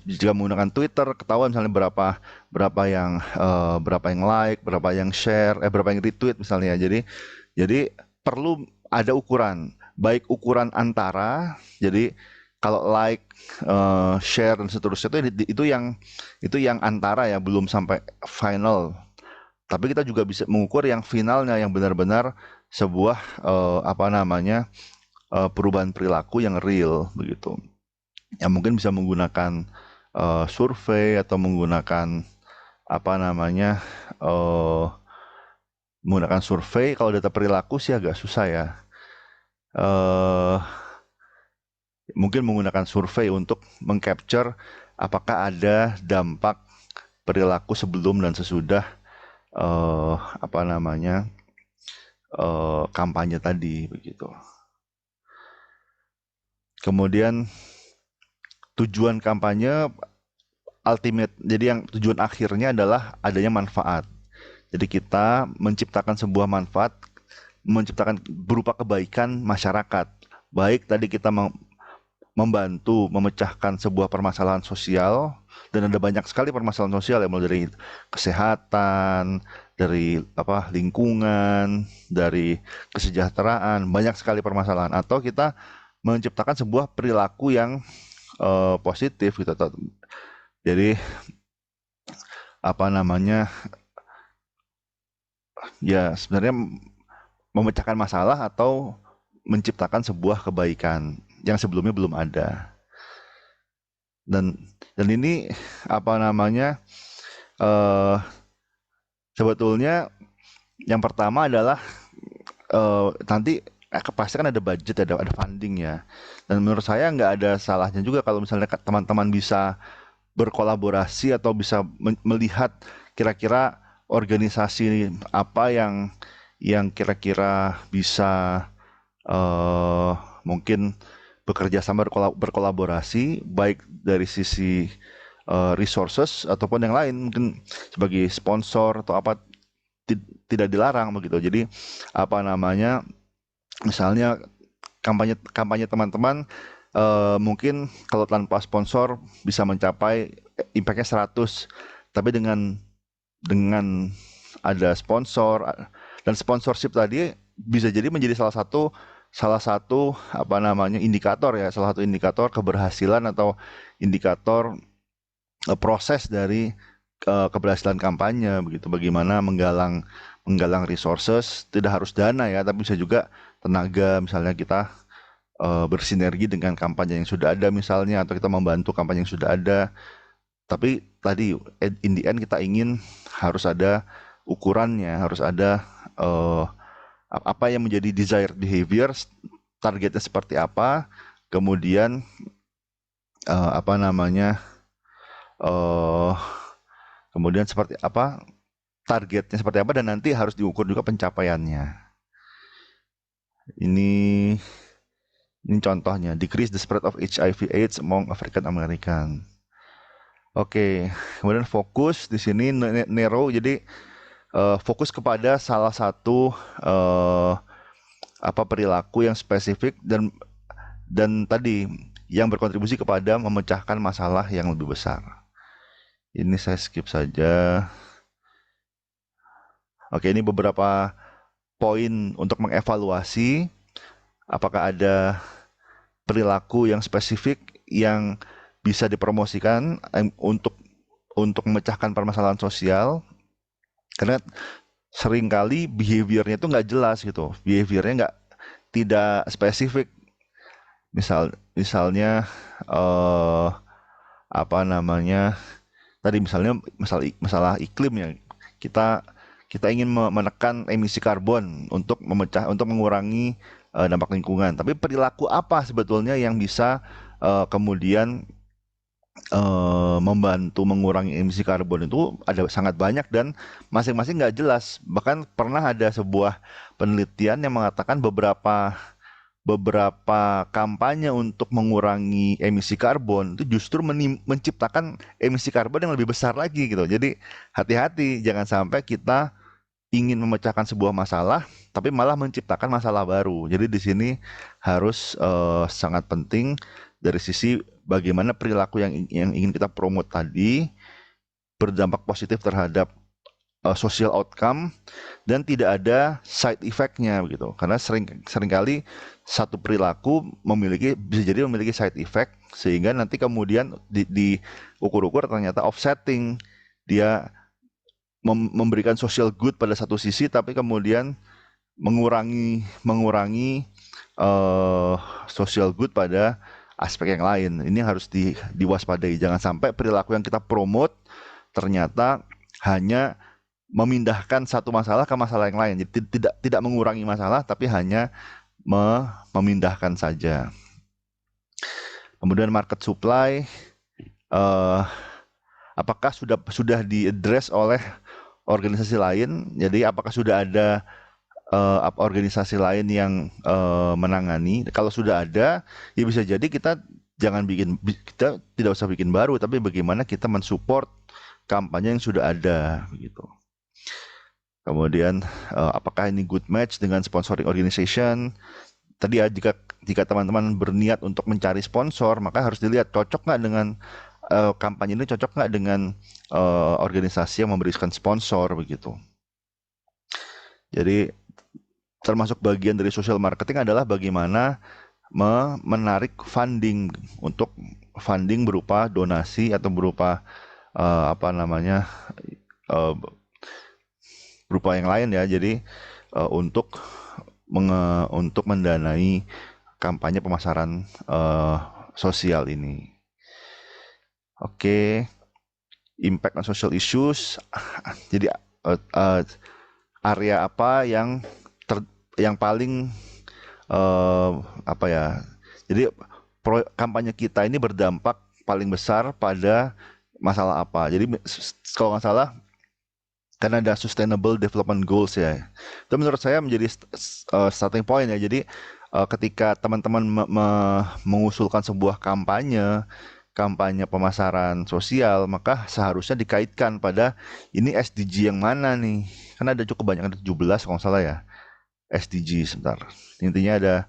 Jika menggunakan Twitter, ketahuan misalnya berapa yang like, berapa yang share, berapa yang retweet misalnya. Jadi perlu ada ukuran, baik ukuran antara. Jadi kalau like, share dan seterusnya itu yang antara ya, belum sampai final. Tapi kita juga bisa mengukur yang finalnya, yang benar-benar sebuah perubahan perilaku yang real begitu. Ya mungkin bisa menggunakan survei atau menggunakan menggunakan survei. Kalau data perilaku sih agak susah ya. Mungkin menggunakan survei untuk mengcapture apakah ada dampak perilaku sebelum dan sesudah kampanye tadi begitu. Kemudian tujuan kampanye ultimate, jadi yang tujuan akhirnya adalah adanya manfaat. Jadi kita menciptakan sebuah manfaat, menciptakan berupa kebaikan masyarakat. Baik tadi kita membantu memecahkan sebuah permasalahan sosial, dan ada banyak sekali permasalahan sosial ya, mulai dari kesehatan, dari lingkungan, dari kesejahteraan, banyak sekali permasalahan. Atau kita menciptakan sebuah perilaku yang positif gitu. Jadi ya sebenarnya memecahkan masalah atau menciptakan sebuah kebaikan yang sebelumnya belum ada. Dan ini sebetulnya yang pertama adalah nanti pasti kan ada budget, ada funding ya. Dan menurut saya nggak ada salahnya juga kalau misalnya teman-teman bisa berkolaborasi atau bisa melihat kira-kira organisasi apa yang kira-kira bisa mungkin bekerja sama, berkolaborasi, baik dari sisi resources ataupun yang lain, mungkin sebagai sponsor atau apa, tidak dilarang begitu. Jadi misalnya kampanye teman-teman mungkin kalau tanpa sponsor bisa mencapai impact-nya 100, tapi dengan ada sponsor, dan sponsorship tadi bisa jadi menjadi salah satu indikator ya, salah satu indikator keberhasilan atau indikator proses dari keberhasilan kampanye begitu. Bagaimana menggalang resources, tidak harus dana ya, tapi bisa juga tenaga, misalnya kita bersinergi dengan kampanye yang sudah ada misalnya, atau kita membantu kampanye yang sudah ada. Tapi tadi in the end kita ingin harus ada ukurannya, harus ada apa yang menjadi desired behavior, targetnya seperti apa, kemudian kemudian seperti apa, targetnya seperti apa, dan nanti harus diukur juga pencapaiannya. Ini contohnya, decrease the spread of HIV/AIDS among African American. Oke, kemudian fokus di sini narrow, jadi fokus kepada salah satu perilaku yang spesifik dan tadi yang berkontribusi kepada memecahkan masalah yang lebih besar. Ini saya skip saja. Oke, ini beberapa poin untuk mengevaluasi apakah ada perilaku yang spesifik yang bisa dipromosikan untuk memecahkan permasalahan sosial. Karena seringkali behaviornya itu nggak jelas gitu, behaviornya tidak spesifik. Misalnya tadi misalnya masalah iklim ya, kita ingin menekan emisi karbon untuk mengurangi dampak lingkungan. Tapi perilaku apa sebetulnya yang bisa kemudian membantu mengurangi emisi karbon? Itu ada sangat banyak dan masing-masing nggak jelas. Bahkan pernah ada sebuah penelitian yang mengatakan beberapa kampanye untuk mengurangi emisi karbon itu justru menciptakan emisi karbon yang lebih besar lagi gitu. Jadi hati-hati, jangan sampai kita ingin memecahkan sebuah masalah tapi malah menciptakan masalah baru. Jadi di sini harus sangat penting dari sisi bagaimana perilaku yang ingin kita promote tadi berdampak positif terhadap social outcome dan tidak ada side effect-nya begitu. Karena seringkali satu perilaku bisa jadi memiliki side effect, sehingga nanti kemudian diukur-ukur ternyata offsetting, dia memberikan social good pada satu sisi tapi kemudian mengurangi social good pada aspek yang lain. Ini harus diwaspadai. Jangan sampai perilaku yang kita promote ternyata hanya memindahkan satu masalah ke masalah yang lain. Jadi tidak mengurangi masalah, tapi hanya memindahkan saja. Kemudian market supply, apakah sudah diaddress oleh organisasi lain? Jadi apakah sudah ada organisasi lain yang menangani? Kalau sudah ada, ya bisa jadi kita tidak usah bikin baru, tapi bagaimana kita mensupport kampanye yang sudah ada, begitu. Kemudian apakah ini good match dengan sponsoring organization? Tadi ya, jika teman-teman berniat untuk mencari sponsor, maka harus dilihat cocok nggak dengan kampanye ini, cocok nggak dengan organisasi yang memberikan sponsor, begitu. Jadi termasuk bagian dari social marketing adalah bagaimana menarik funding, untuk funding berupa donasi atau berupa berupa yang lain ya. Jadi untuk mendanai kampanye pemasaran sosial ini. Oke. Impact on social issues. Jadi area apa yang paling jadi kampanye kita ini berdampak paling besar pada masalah apa. Jadi kalau nggak salah kan ada Sustainable Development Goals ya. Itu menurut saya menjadi starting point ya. Jadi ketika teman-teman mengusulkan sebuah kampanye pemasaran sosial, maka seharusnya dikaitkan pada ini SDG yang mana nih. Karena ada cukup banyak, ada 17 kalau nggak salah ya. SDG sebentar. Intinya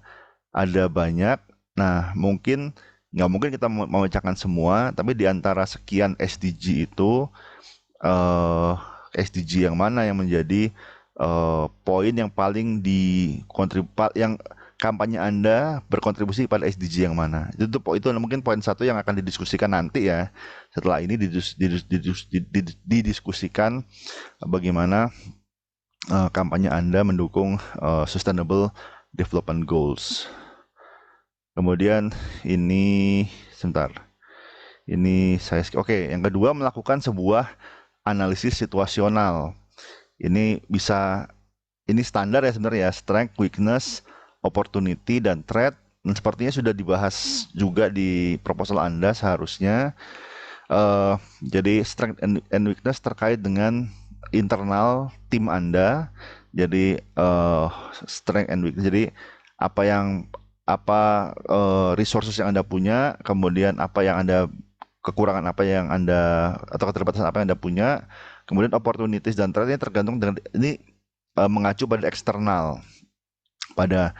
ada banyak. Nah, nggak mungkin kita memecahkan semua, tapi di antara sekian SDG itu SDG yang mana yang menjadi poin yang paling yang kampanye Anda berkontribusi pada SDG yang mana. Itu mungkin poin satu yang akan didiskusikan nanti ya. Setelah ini didiskusikan bagaimana kampanye Anda mendukung Sustainable Development Goals. Kemudian yang kedua, melakukan sebuah analisis situasional. Ini standar ya sebenarnya, strength, weakness, opportunity, dan threat. Dan sepertinya sudah dibahas juga di proposal Anda seharusnya. Jadi strength and weakness terkait dengan internal tim Anda. Jadi strength and weakness. Jadi resources yang Anda punya, kemudian kekurangan apa yang Anda, atau keterbatasan apa yang Anda punya, kemudian opportunities dan threat ini tergantung dengan ini mengacu pada eksternal, pada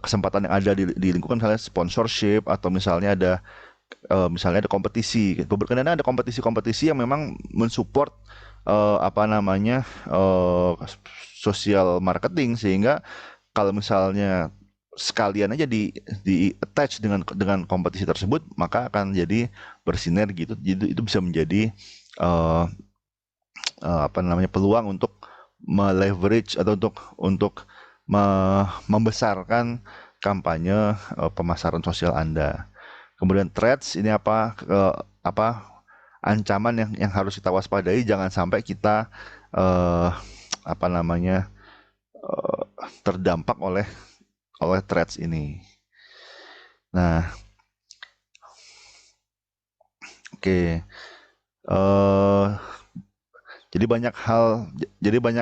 kesempatan yang ada di lingkungan, misalnya sponsorship, atau misalnya ada kompetisi. Kadang-kadang ada kompetisi-kompetisi yang memang mensupport social marketing, sehingga kalau misalnya sekalian aja di attach dengan kompetisi tersebut, maka akan jadi bersinergi. Itu bisa menjadi peluang untuk meleverage atau untuk membesarkan kampanye pemasaran sosial Anda. Kemudian threats ini ancaman yang harus kita waspadai, jangan sampai kita terdampak oleh threats ini. Nah, oke. Jadi banyak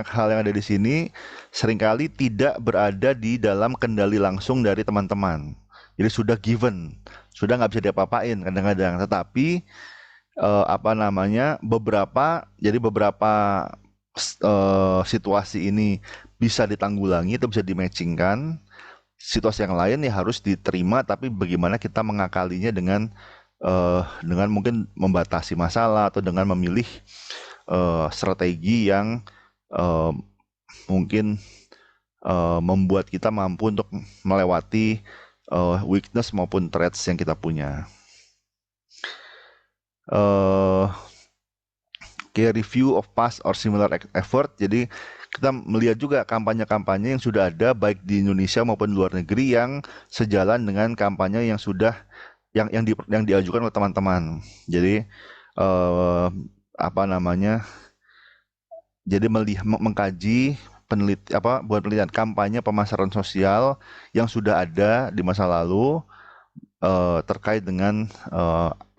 hal yang ada di sini seringkali tidak berada di dalam kendali langsung dari teman-teman. Jadi sudah given, sudah nggak bisa diapa-apain kadang-kadang. Tetapi beberapa situasi ini bisa ditanggulangi atau bisa dimatchingkan. Situasi yang lain ya harus diterima, tapi bagaimana kita mengakalinya dengan mungkin membatasi masalah atau dengan memilih strategi yang mungkin membuat kita mampu untuk melewati weakness maupun threats yang kita punya. Review of past or similar effort. Jadi kita melihat juga kampanye-kampanye yang sudah ada baik di Indonesia maupun luar negeri yang sejalan dengan kampanye yang sudah yang diajukan oleh teman-teman. Jadi jadi mengkaji buat penelitian kampanye pemasaran sosial yang sudah ada di masa lalu terkait dengan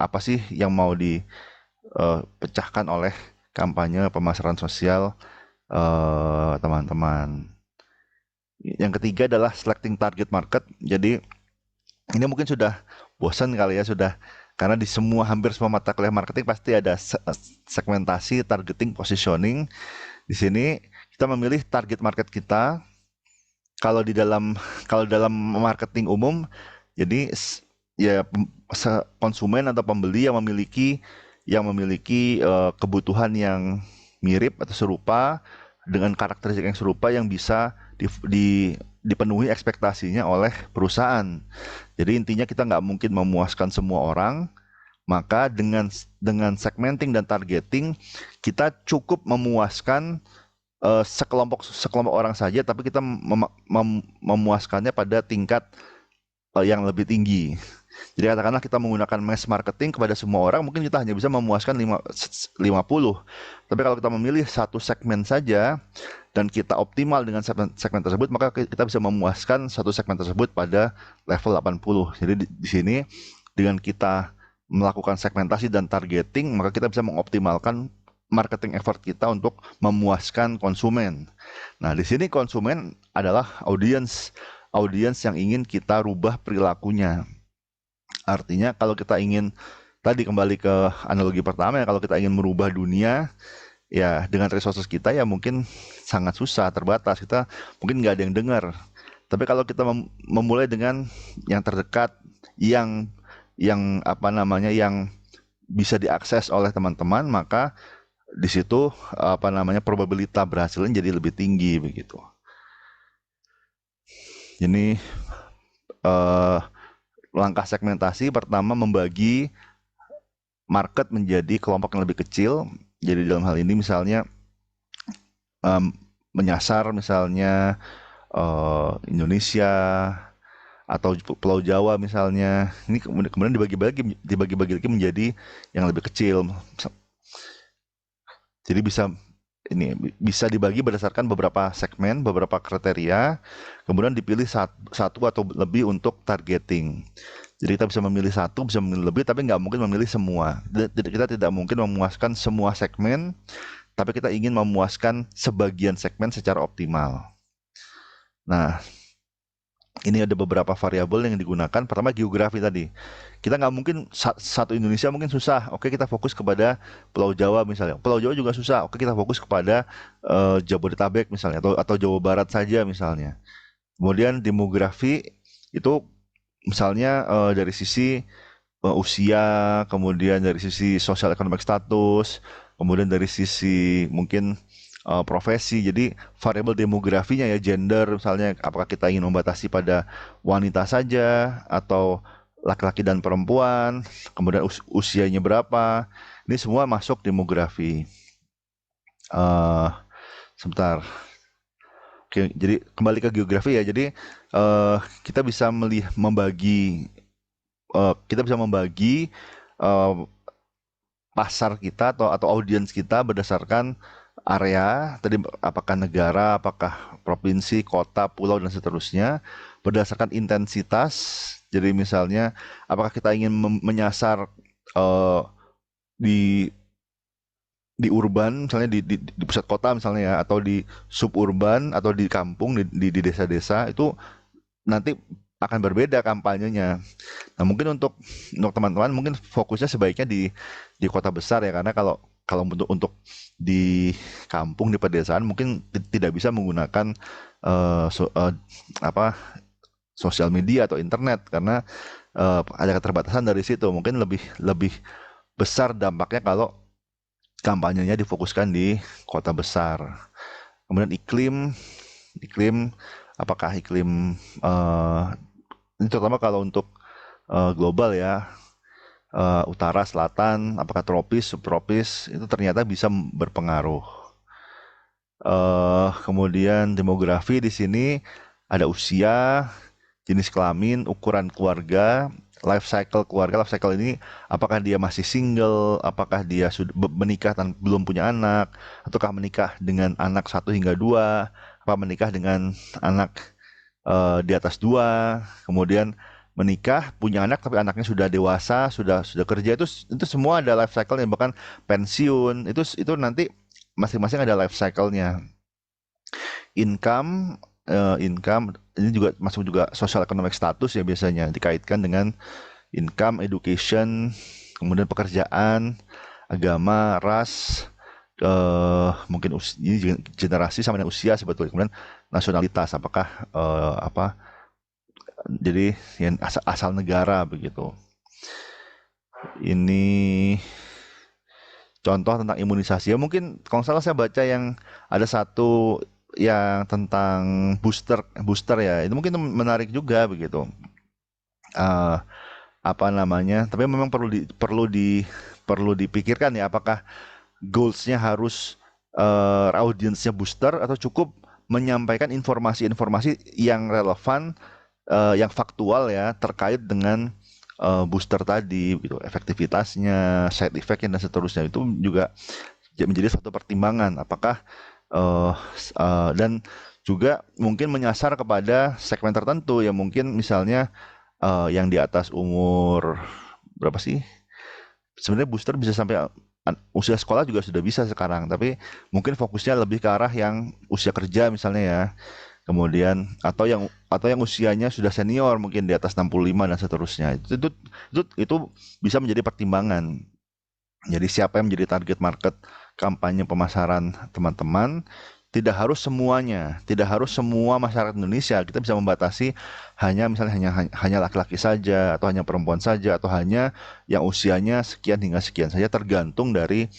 apa sih yang mau dipecahkan oleh kampanye pemasaran sosial teman-teman. Yang ketiga adalah selecting target market. Jadi ini mungkin sudah bosan kali ya, karena di hampir semua mata kuliah marketing pasti ada segmentasi, targeting, positioning. Di sini kita memilih target market kita. Kalau dalam marketing umum, jadi ya konsumen atau pembeli yang memiliki kebutuhan yang mirip atau serupa dengan karakteristik yang serupa yang bisa dipenuhi ekspektasinya oleh perusahaan. Jadi intinya kita nggak mungkin memuaskan semua orang, maka dengan segmenting dan targeting kita cukup memuaskan sekelompok orang saja, tapi kita memuaskannya pada tingkat yang lebih tinggi. Jadi katakanlah kita menggunakan mass marketing kepada semua orang, mungkin kita hanya bisa memuaskan 50. Tapi kalau kita memilih satu segmen saja dan kita optimal dengan segmen tersebut, maka kita bisa memuaskan satu segmen tersebut pada level 80. Jadi di sini dengan kita melakukan segmentasi dan targeting, maka kita bisa mengoptimalkan marketing effort kita untuk memuaskan konsumen. Nah, di sini konsumen adalah audiens yang ingin kita rubah perilakunya. Artinya kalau kita ingin, tadi kembali ke analogi pertama ya, kalau kita ingin merubah dunia ya dengan resources kita ya mungkin sangat susah, terbatas, kita mungkin nggak ada yang dengar. Tapi kalau kita memulai dengan yang terdekat, yang bisa diakses oleh teman-teman, maka di situ probabilitas berhasilnya jadi lebih tinggi begitu. Ini langkah segmentasi pertama, membagi market menjadi kelompok yang lebih kecil. Jadi dalam hal ini misalnya menyasar misalnya Indonesia atau Pulau Jawa misalnya. Ini kemudian dibagi-bagi lagi menjadi yang lebih kecil. Jadi bisa dibagi berdasarkan beberapa segmen, beberapa kriteria, kemudian dipilih satu atau lebih untuk targeting. Jadi kita bisa memilih satu, bisa memilih lebih, tapi nggak mungkin memilih semua. Kita tidak mungkin memuaskan semua segmen, tapi kita ingin memuaskan sebagian segmen secara optimal. Nah, ini ada beberapa variabel yang digunakan. Pertama, geografi tadi. Kita nggak mungkin satu Indonesia mungkin susah. Oke, kita fokus kepada Pulau Jawa misalnya. Pulau Jawa juga susah. Oke, kita fokus kepada Jabodetabek misalnya, atau Jawa Barat saja misalnya. Kemudian demografi itu misalnya dari sisi usia, kemudian dari sisi sosial ekonomi status, kemudian dari sisi mungkin profesi. Jadi variabel demografinya ya, gender misalnya, apakah kita ingin membatasi pada wanita saja atau laki-laki dan perempuan, kemudian usianya berapa, ini semua masuk demografi. Sebentar. Oke, jadi kembali ke geografi ya. Jadi kita bisa membagi pasar kita atau audiens kita berdasarkan area, tadi apakah negara, apakah provinsi, kota, pulau, dan seterusnya, berdasarkan intensitas. Jadi misalnya apakah kita ingin menyasar di urban, misalnya di pusat kota misalnya ya, atau di suburban, atau di kampung, di desa-desa, itu nanti akan berbeda kampanyenya. Nah, mungkin untuk teman-teman mungkin fokusnya sebaiknya di kota besar ya, karena kalau untuk di kampung, di pedesaan mungkin tidak bisa menggunakan sosial media atau internet, karena ada keterbatasan dari situ. Mungkin lebih besar dampaknya kalau kampanyenya difokuskan di kota besar. Kemudian iklim, apakah iklim ini terutama kalau untuk global ya, utara, selatan, apakah tropis, subtropis, itu ternyata bisa berpengaruh. Kemudian demografi, di sini ada usia, jenis kelamin, ukuran keluarga, life cycle keluarga. Life cycle ini apakah dia masih single, apakah dia sudah menikah dan belum punya anak, ataukah menikah dengan anak 1 hingga 2, apa menikah dengan anak di atas 2, kemudian menikah, punya anak tapi anaknya sudah dewasa, sudah kerja, itu semua ada life cycle-nya. Bahkan pensiun itu nanti masing-masing ada life cycle-nya. Income ini juga masuk juga social economic status ya, biasanya dikaitkan dengan income, education, kemudian pekerjaan, agama, ras, mungkin ini generasi sama dengan usia sebetulnya, kemudian nasionalitas, apakah jadi yang asal negara begitu. Ini contoh tentang imunisasi ya, mungkin kalau salah saya baca yang ada satu yang tentang booster ya, itu mungkin menarik juga begitu. Tapi memang perlu dipikirkan ya, apakah goals-nya harus audiensnya booster atau cukup menyampaikan informasi-informasi yang relevan, yang faktual ya, terkait dengan booster tadi gitu, efektivitasnya, side effect-nya dan seterusnya. Itu juga menjadi satu pertimbangan, apakah dan juga mungkin menyasar kepada segmen tertentu ya, mungkin misalnya yang di atas umur berapa sih? Sebenarnya booster bisa sampai usia sekolah juga sudah bisa sekarang, tapi mungkin fokusnya lebih ke arah yang usia kerja misalnya ya. Kemudian atau yang usianya sudah senior, mungkin di atas 65 dan seterusnya. Itu bisa menjadi pertimbangan. Jadi siapa yang menjadi target market kampanye pemasaran teman-teman, tidak harus semua masyarakat Indonesia. Kita bisa membatasi misalnya hanya laki-laki saja, atau hanya perempuan saja, atau hanya yang usianya sekian hingga sekian saja, tergantung dari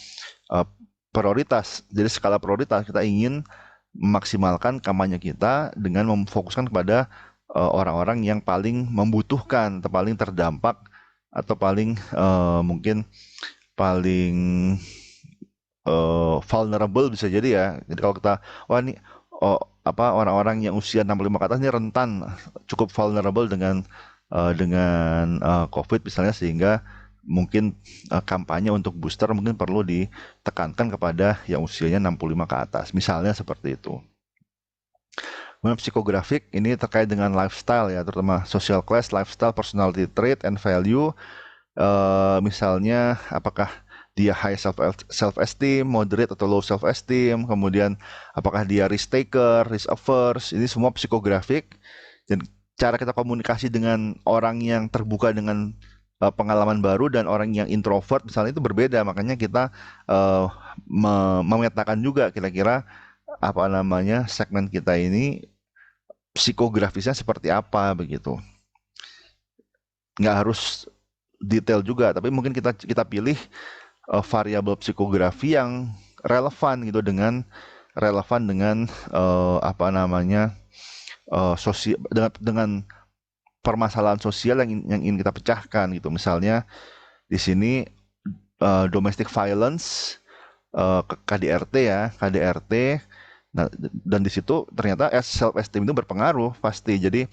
prioritas. Jadi skala prioritas, kita ingin memaksimalkan kampanye kita dengan memfokuskan kepada orang-orang yang paling membutuhkan, atau paling terdampak, atau paling mungkin paling vulnerable bisa jadi ya. Jadi kalau kita orang-orang yang usia 65 ke atas ini rentan, cukup vulnerable dengan COVID misalnya, sehingga mungkin kampanye untuk booster mungkin perlu ditekankan kepada yang usianya 65 ke atas, misalnya seperti itu. Kemudian psikografik ini terkait dengan lifestyle ya, terutama social class, lifestyle, personality trait, and value. Misalnya apakah dia high self esteem, moderate atau low self esteem, kemudian apakah dia risk taker, risk averse, ini semua psikografik. Dan cara kita komunikasi dengan orang yang terbuka dengan pengalaman baru dan orang yang introvert misalnya itu berbeda, makanya kita memetakan juga kira-kira segmen kita ini psikografisnya seperti apa begitu. Nggak harus detail juga, tapi mungkin kita pilih variabel psikografi yang relevan gitu, dengan dengan permasalahan sosial yang ingin kita pecahkan gitu. Misalnya di sini domestic violence, KDRT ya, KDRT. Nah, dan di situ ternyata self esteem itu berpengaruh pasti. Jadi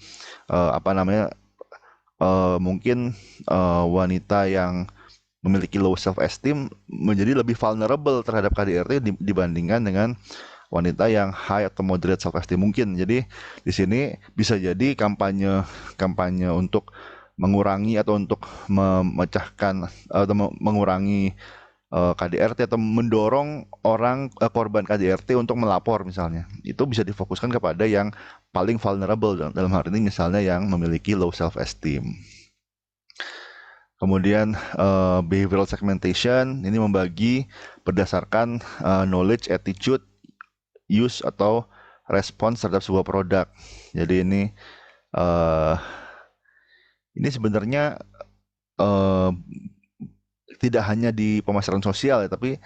mungkin wanita yang memiliki low self esteem menjadi lebih vulnerable terhadap KDRT dibandingkan dengan wanita yang high atau moderate self esteem mungkin. Jadi di sini bisa jadi kampanye untuk mengurangi atau untuk memecahkan atau mengurangi KDRT, atau mendorong korban KDRT untuk melapor misalnya. Itu bisa difokuskan kepada yang paling vulnerable, dalam hal ini misalnya yang memiliki low self esteem. Kemudian behavioral segmentation ini membagi berdasarkan knowledge, attitude, use atau response terhadap sebuah produk. Jadi ini sebenarnya tidak hanya di pemasaran sosial ya, tapi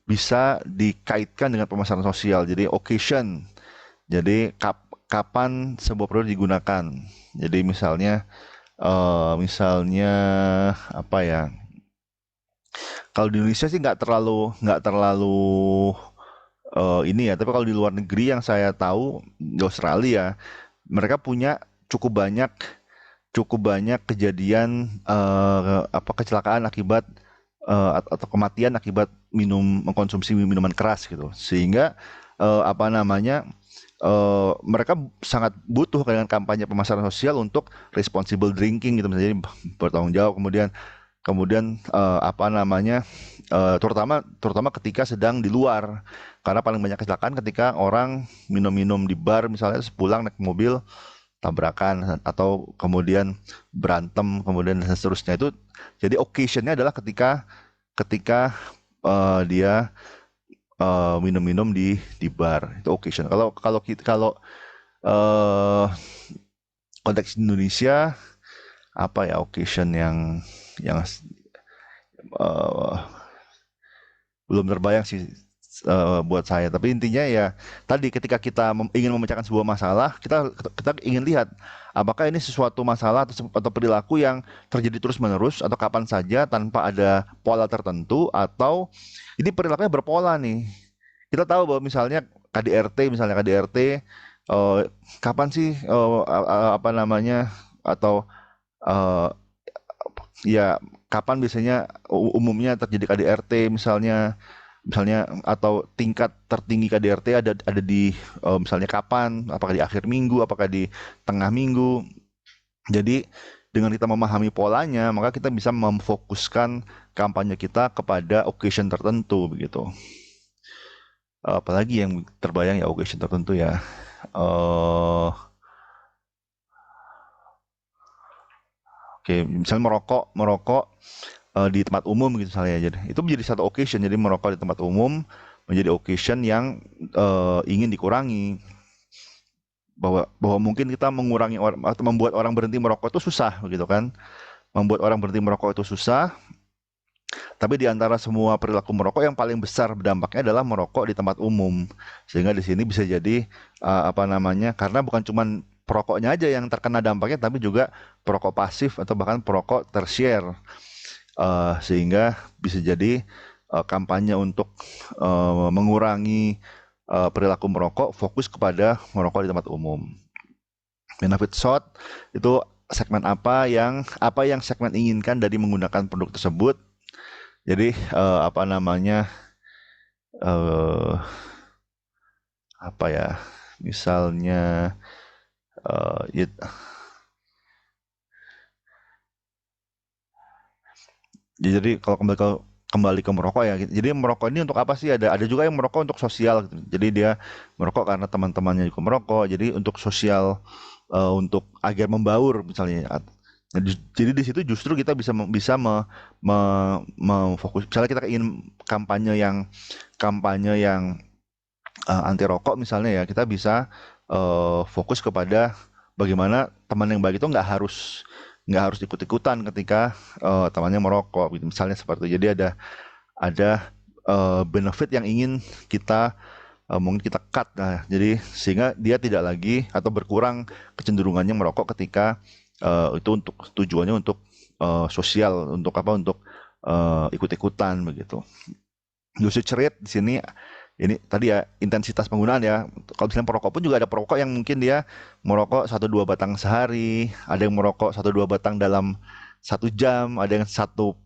bisa dikaitkan dengan pemasaran sosial. Jadi occasion. Jadi kapan sebuah produk digunakan. Jadi misalnya apa ya? Kalau di Indonesia sih nggak terlalu ini ya, tapi kalau di luar negeri yang saya tahu, di Australia, mereka punya cukup banyak cukup banyak kejadian kecelakaan akibat atau kematian akibat mengkonsumsi minuman keras gitu. Sehingga mereka sangat butuh dengan kampanye pemasaran sosial untuk responsible drinking gitu, misalnya bertanggung jawab, kemudian terutama ketika sedang di luar, karena paling banyak kecelakaan ketika orang minum-minum di bar misalnya, pulang naik mobil tabrakan atau kemudian berantem kemudian dan seterusnya. Itu jadi occasionnya adalah ketika dia minum-minum di bar, itu occasion. Kalau konteks Indonesia apa ya occasion yang belum terbayang sih buat saya. Tapi intinya ya tadi, ketika kita ingin memecahkan sebuah masalah, kita ingin lihat apakah ini sesuatu masalah atau perilaku yang terjadi terus-menerus atau kapan saja tanpa ada pola tertentu, atau ini perilakunya berpola nih. Kita tahu bahwa misalnya KDRT kapan sih atau ya kapan biasanya umumnya terjadi KDRT misalnya, atau tingkat tertinggi KDRT ada di misalnya kapan, apakah di akhir minggu, apakah di tengah minggu. Jadi dengan kita memahami polanya, maka kita bisa memfokuskan kampanye kita kepada occasion tertentu begitu. Apalagi yang terbayang ya occasion tertentu ya. Oke, misalnya merokok di tempat umum gitu misalnya, jadi itu menjadi satu occasion. Jadi merokok di tempat umum menjadi occasion yang ingin dikurangi, bahwa mungkin kita mengurangi atau membuat orang berhenti merokok itu susah begitu kan. Membuat orang berhenti merokok itu susah, tapi di antara semua perilaku merokok yang paling besar dampaknya adalah merokok di tempat umum. Sehingga di sini bisa jadi karena bukan cuman perokoknya aja yang terkena dampaknya, tapi juga perokok pasif atau bahkan perokok tersier. Sehingga bisa jadi kampanye untuk mengurangi perilaku merokok fokus kepada merokok di tempat umum. Benefit shot itu segmen apa yang segmen inginkan dari menggunakan produk tersebut. Jadi misalnya jadi kalau kembali ke merokok ya, jadi merokok ini untuk apa sih? Ada juga yang merokok untuk sosial gitu. Jadi dia merokok karena teman-temannya juga merokok, jadi untuk sosial, untuk agar membaur misalnya. Jadi di situ justru kita bisa fokus. Misalnya kita ingin kampanye yang anti rokok misalnya ya, kita bisa fokus kepada bagaimana teman yang baik itu nggak harus ikut-ikutan ketika temannya merokok gitu, misalnya seperti itu. Jadi ada benefit yang ingin kita mungkin kita cut, jadi sehingga dia tidak lagi atau berkurang kecenderungannya merokok ketika itu untuk tujuannya untuk sosial, untuk ikut-ikutan begitu. Usage rate di sini, ini tadi ya intensitas penggunaan ya. Kalau misalnya perokok pun juga ada perokok yang mungkin dia merokok 1-2 batang sehari, ada yang merokok 1-2 batang dalam 1 jam, ada yang 1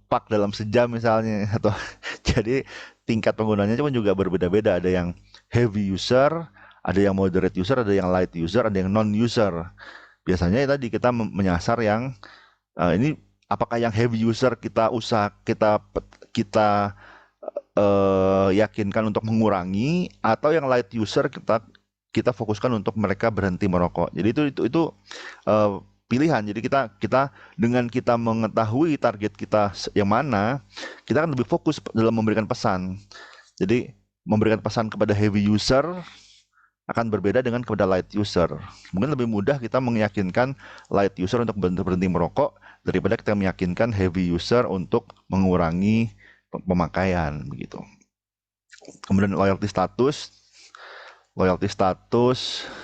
pak dalam sejam misalnya, atau jadi tingkat penggunaannya pun juga berbeda-beda. Ada yang heavy user, ada yang moderate user, ada yang light user, ada yang non user. Biasanya tadi kita menyasar yang ini, apakah yang heavy user kita yakinkan untuk mengurangi, atau yang light user kita fokuskan untuk mereka berhenti merokok. Jadi itu pilihan. Jadi kita dengan kita mengetahui target kita yang mana, kita akan lebih fokus dalam memberikan pesan. Jadi memberikan pesan kepada heavy user akan berbeda dengan kepada light user. Mungkin lebih mudah kita meyakinkan light user untuk berhenti merokok daripada kita meyakinkan heavy user untuk mengurangi pemakaian begitu. Kemudian loyalty status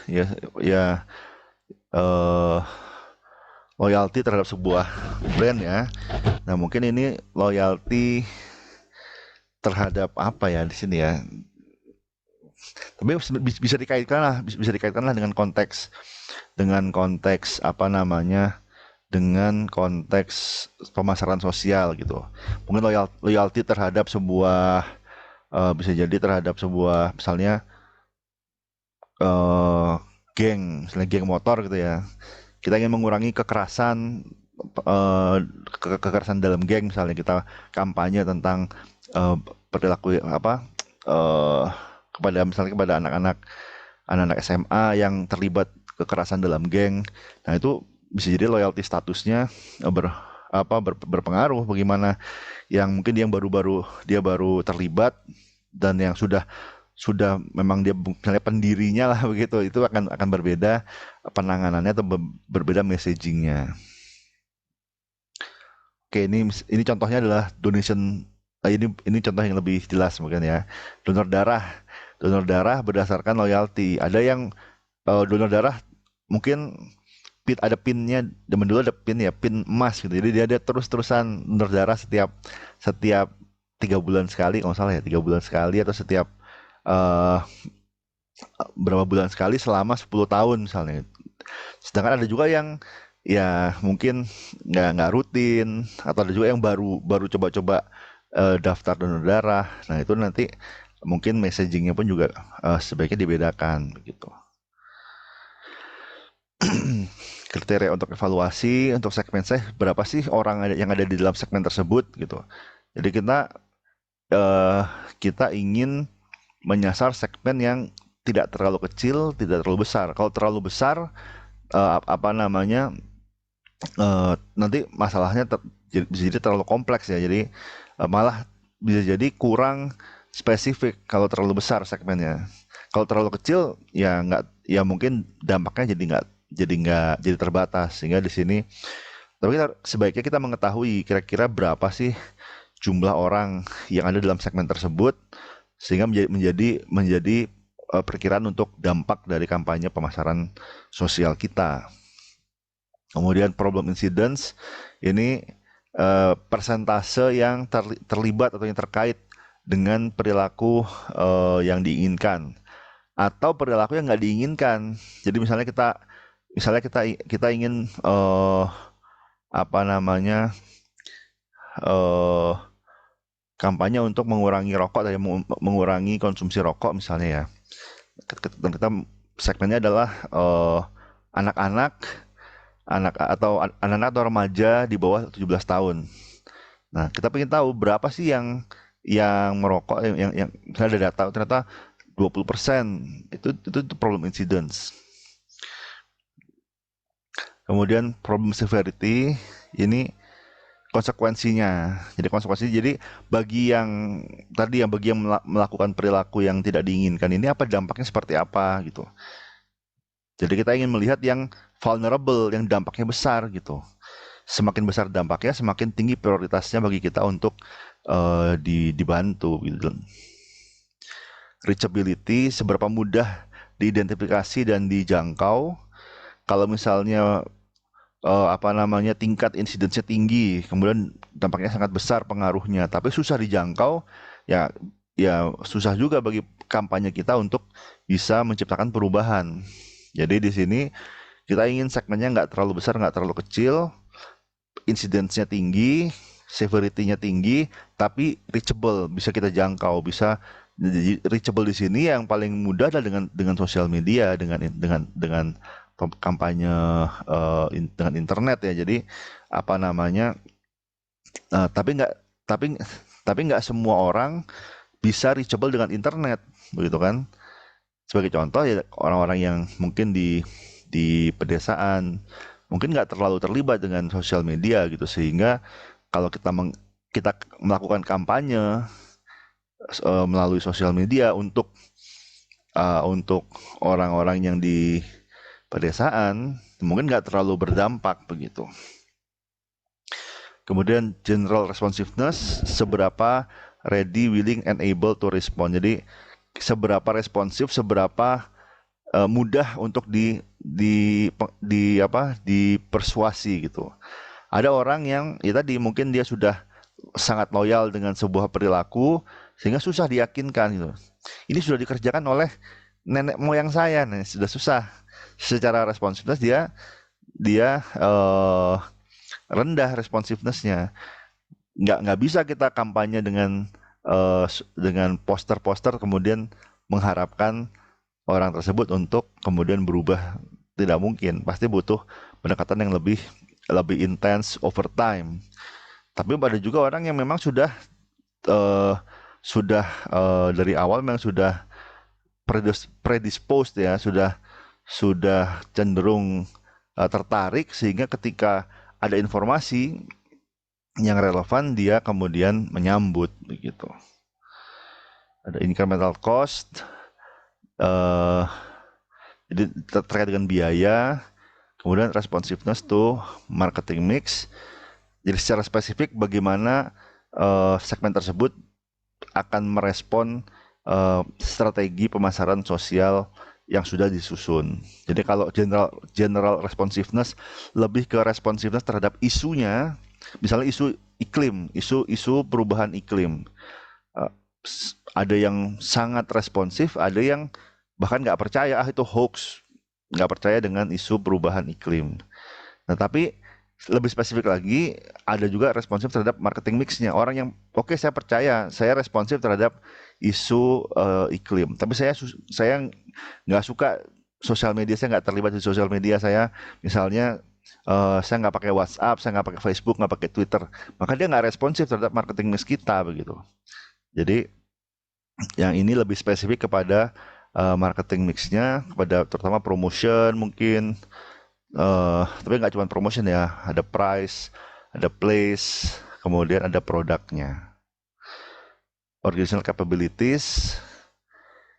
ya loyalty terhadap sebuah brand ya. Nah, mungkin ini loyalty terhadap apa ya di sini ya. Tapi bisa dikaitkan lah dengan konteks dengan konteks pemasaran sosial gitu. Mungkin loyalty terhadap sebuah bisa jadi terhadap sebuah misalnya misalnya geng motor gitu ya. Kita ingin mengurangi kekerasan kekerasan dalam geng, misalnya kita kampanye tentang perilaku kepada anak-anak SMA yang terlibat kekerasan dalam geng. Nah, itu bisa jadi loyalty statusnya berpengaruh bagaimana yang mungkin dia baru terlibat dan yang sudah memang dia misalnya pendirinya lah begitu, itu akan berbeda penanganannya atau berbeda messagingnya. Oke, ini contohnya adalah donation. Ini contoh yang lebih jelas mungkin ya. Donor darah berdasarkan loyalty. Ada yang donor darah mungkin ada pinnya, zaman dulu ada pin ya, pin emas gitu. Jadi dia ada terus-terusan donor darah setiap 3 bulan sekali, kalau salah ya, 3 bulan sekali atau setiap berapa bulan sekali selama 10 tahun misalnya. Sedangkan ada juga yang ya mungkin nggak rutin, atau ada juga yang baru coba-coba daftar donor darah. Nah, itu nanti mungkin messagingnya pun juga sebaiknya dibedakan begitu. Kriteria untuk evaluasi untuk segmen saya, berapa sih orang yang ada di dalam segmen tersebut gitu. Jadi kita ingin menyasar segmen yang tidak terlalu kecil, tidak terlalu besar. Kalau terlalu besar nanti masalahnya bisa jadi terlalu kompleks ya. Jadi malah bisa jadi kurang spesifik kalau terlalu besar segmennya. Kalau terlalu kecil ya mungkin dampaknya jadi terbatas. Sehingga di sini tapi sebaiknya kita mengetahui kira-kira berapa sih jumlah orang yang ada dalam segmen tersebut, sehingga menjadi perkiraan untuk dampak dari kampanye pemasaran sosial kita. Kemudian problem incidence, ini persentase yang terlibat atau yang terkait dengan perilaku yang diinginkan atau perilaku yang nggak diinginkan. Jadi misalnya kita ingin kampanye untuk mengurangi rokok, mengurangi konsumsi rokok misalnya ya. Kita segmennya adalah anak-anak atau remaja di bawah 17 tahun. Nah, kita ingin tahu berapa sih yang merokok, yang misalnya ada data ternyata 20%. Itu problem incidence. Kemudian problem severity, ini konsekuensinya. Jadi bagi yang melakukan perilaku yang tidak diinginkan ini dampaknya seperti apa gitu. Jadi kita ingin melihat yang vulnerable, yang dampaknya besar gitu. Semakin besar dampaknya, semakin tinggi prioritasnya bagi kita untuk dibantu gitu. Reachability, seberapa mudah diidentifikasi dan dijangkau. Kalau misalnya tingkat insidensnya tinggi, kemudian dampaknya sangat besar pengaruhnya, tapi susah dijangkau, ya susah juga bagi kampanye kita untuk bisa menciptakan perubahan. Jadi di sini kita ingin segmennya nggak terlalu besar, nggak terlalu kecil, insidensnya tinggi, severity-nya tinggi, tapi reachable, bisa kita jangkau, bisa reachable di sini yang paling mudah adalah dengan sosial media, dengan kampanye dengan internet ya. Jadi tapi nggak semua orang bisa reachable dengan internet, begitu kan? Sebagai contoh ya, orang-orang yang mungkin di pedesaan mungkin nggak terlalu terlibat dengan sosial media gitu, sehingga kalau kita melakukan kampanye melalui sosial media untuk orang-orang yang di pedesaan, mungkin nggak terlalu berdampak begitu. Kemudian general responsiveness, seberapa ready, willing, and able to respond. Jadi seberapa responsif, seberapa mudah untuk dipersuasi gitu. Ada orang yang ya tadi mungkin dia sudah sangat loyal dengan sebuah perilaku sehingga susah diyakinkan gitu. Ini sudah dikerjakan oleh nenek moyang saya, sudah susah. Secara responsiveness dia rendah responsiveness-nya. Nggak bisa kita kampanye dengan poster-poster kemudian mengharapkan orang tersebut untuk kemudian berubah. Tidak mungkin, pasti butuh pendekatan yang lebih intens over time. Tapi ada juga orang yang memang sudah dari awal memang sudah predisposed ya, sudah cenderung tertarik, sehingga ketika ada informasi yang relevan dia kemudian menyambut begitu. Ada incremental cost, jadi terkait dengan biaya, kemudian responsiveness to marketing mix. Jadi secara spesifik bagaimana segmen tersebut akan merespon strategi pemasaran sosial yang sudah disusun. Jadi kalau general responsiveness lebih ke responsiveness terhadap isunya, misalnya isu iklim, isu perubahan iklim. Ada yang sangat responsif, ada yang bahkan nggak percaya, itu hoax, nggak percaya dengan isu perubahan iklim. Nah, tapi lebih spesifik lagi, ada juga responsif terhadap marketing mix-nya. Orang yang, oke, saya percaya, saya responsif terhadap isu iklim. Tapi saya nggak suka sosial media, saya nggak terlibat di sosial media. Saya misalnya, saya nggak pakai WhatsApp, saya nggak pakai Facebook, nggak pakai Twitter. Maka dia nggak responsif terhadap marketing mix kita, begitu. Jadi, yang ini lebih spesifik kepada marketing mix-nya, kepada terutama promotion mungkin. Tapi nggak cuma promotion ya, ada price, ada place, kemudian ada produknya. Organizational capabilities,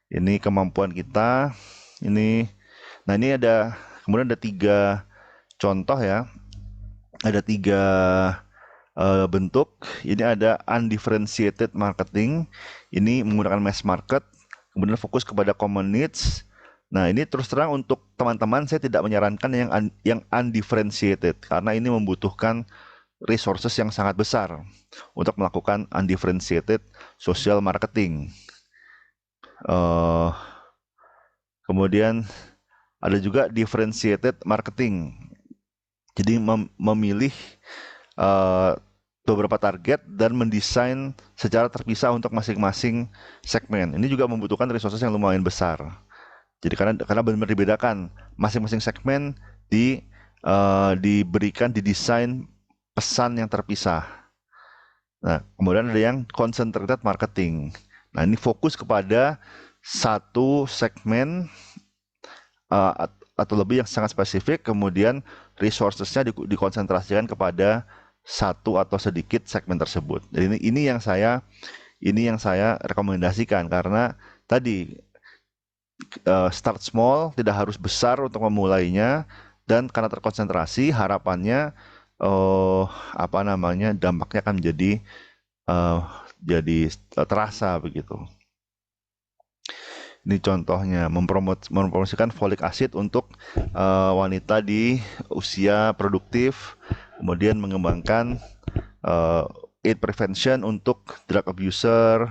ini kemampuan kita, ini kemudian ada 3 contoh ya, ada 3 bentuk. Ini ada undifferentiated marketing, ini menggunakan mass market, kemudian fokus kepada common needs. Nah, ini terus terang untuk teman-teman saya tidak menyarankan yang undifferentiated, karena ini membutuhkan resources yang sangat besar untuk melakukan undifferentiated social marketing. Kemudian ada juga differentiated marketing. Jadi memilih beberapa target dan mendesain secara terpisah untuk masing-masing segmen. Ini juga membutuhkan resources yang lumayan besar. Jadi karena benar-benar dibedakan, masing-masing segmen diberikan, didesain pesan yang terpisah. Nah, kemudian ada yang concentrated marketing. Nah, ini fokus kepada satu segmen atau lebih yang sangat spesifik, kemudian resources-nya dikonsentrasikan kepada satu atau sedikit segmen tersebut. Jadi ini yang saya rekomendasikan, karena tadi start small, tidak harus besar untuk memulainya, dan karena terkonsentrasi harapannya dampaknya akan jadi terasa begitu. Ini contohnya, mempromosikan folic acid untuk wanita di usia produktif, kemudian mengembangkan AIDS prevention untuk drug abuser.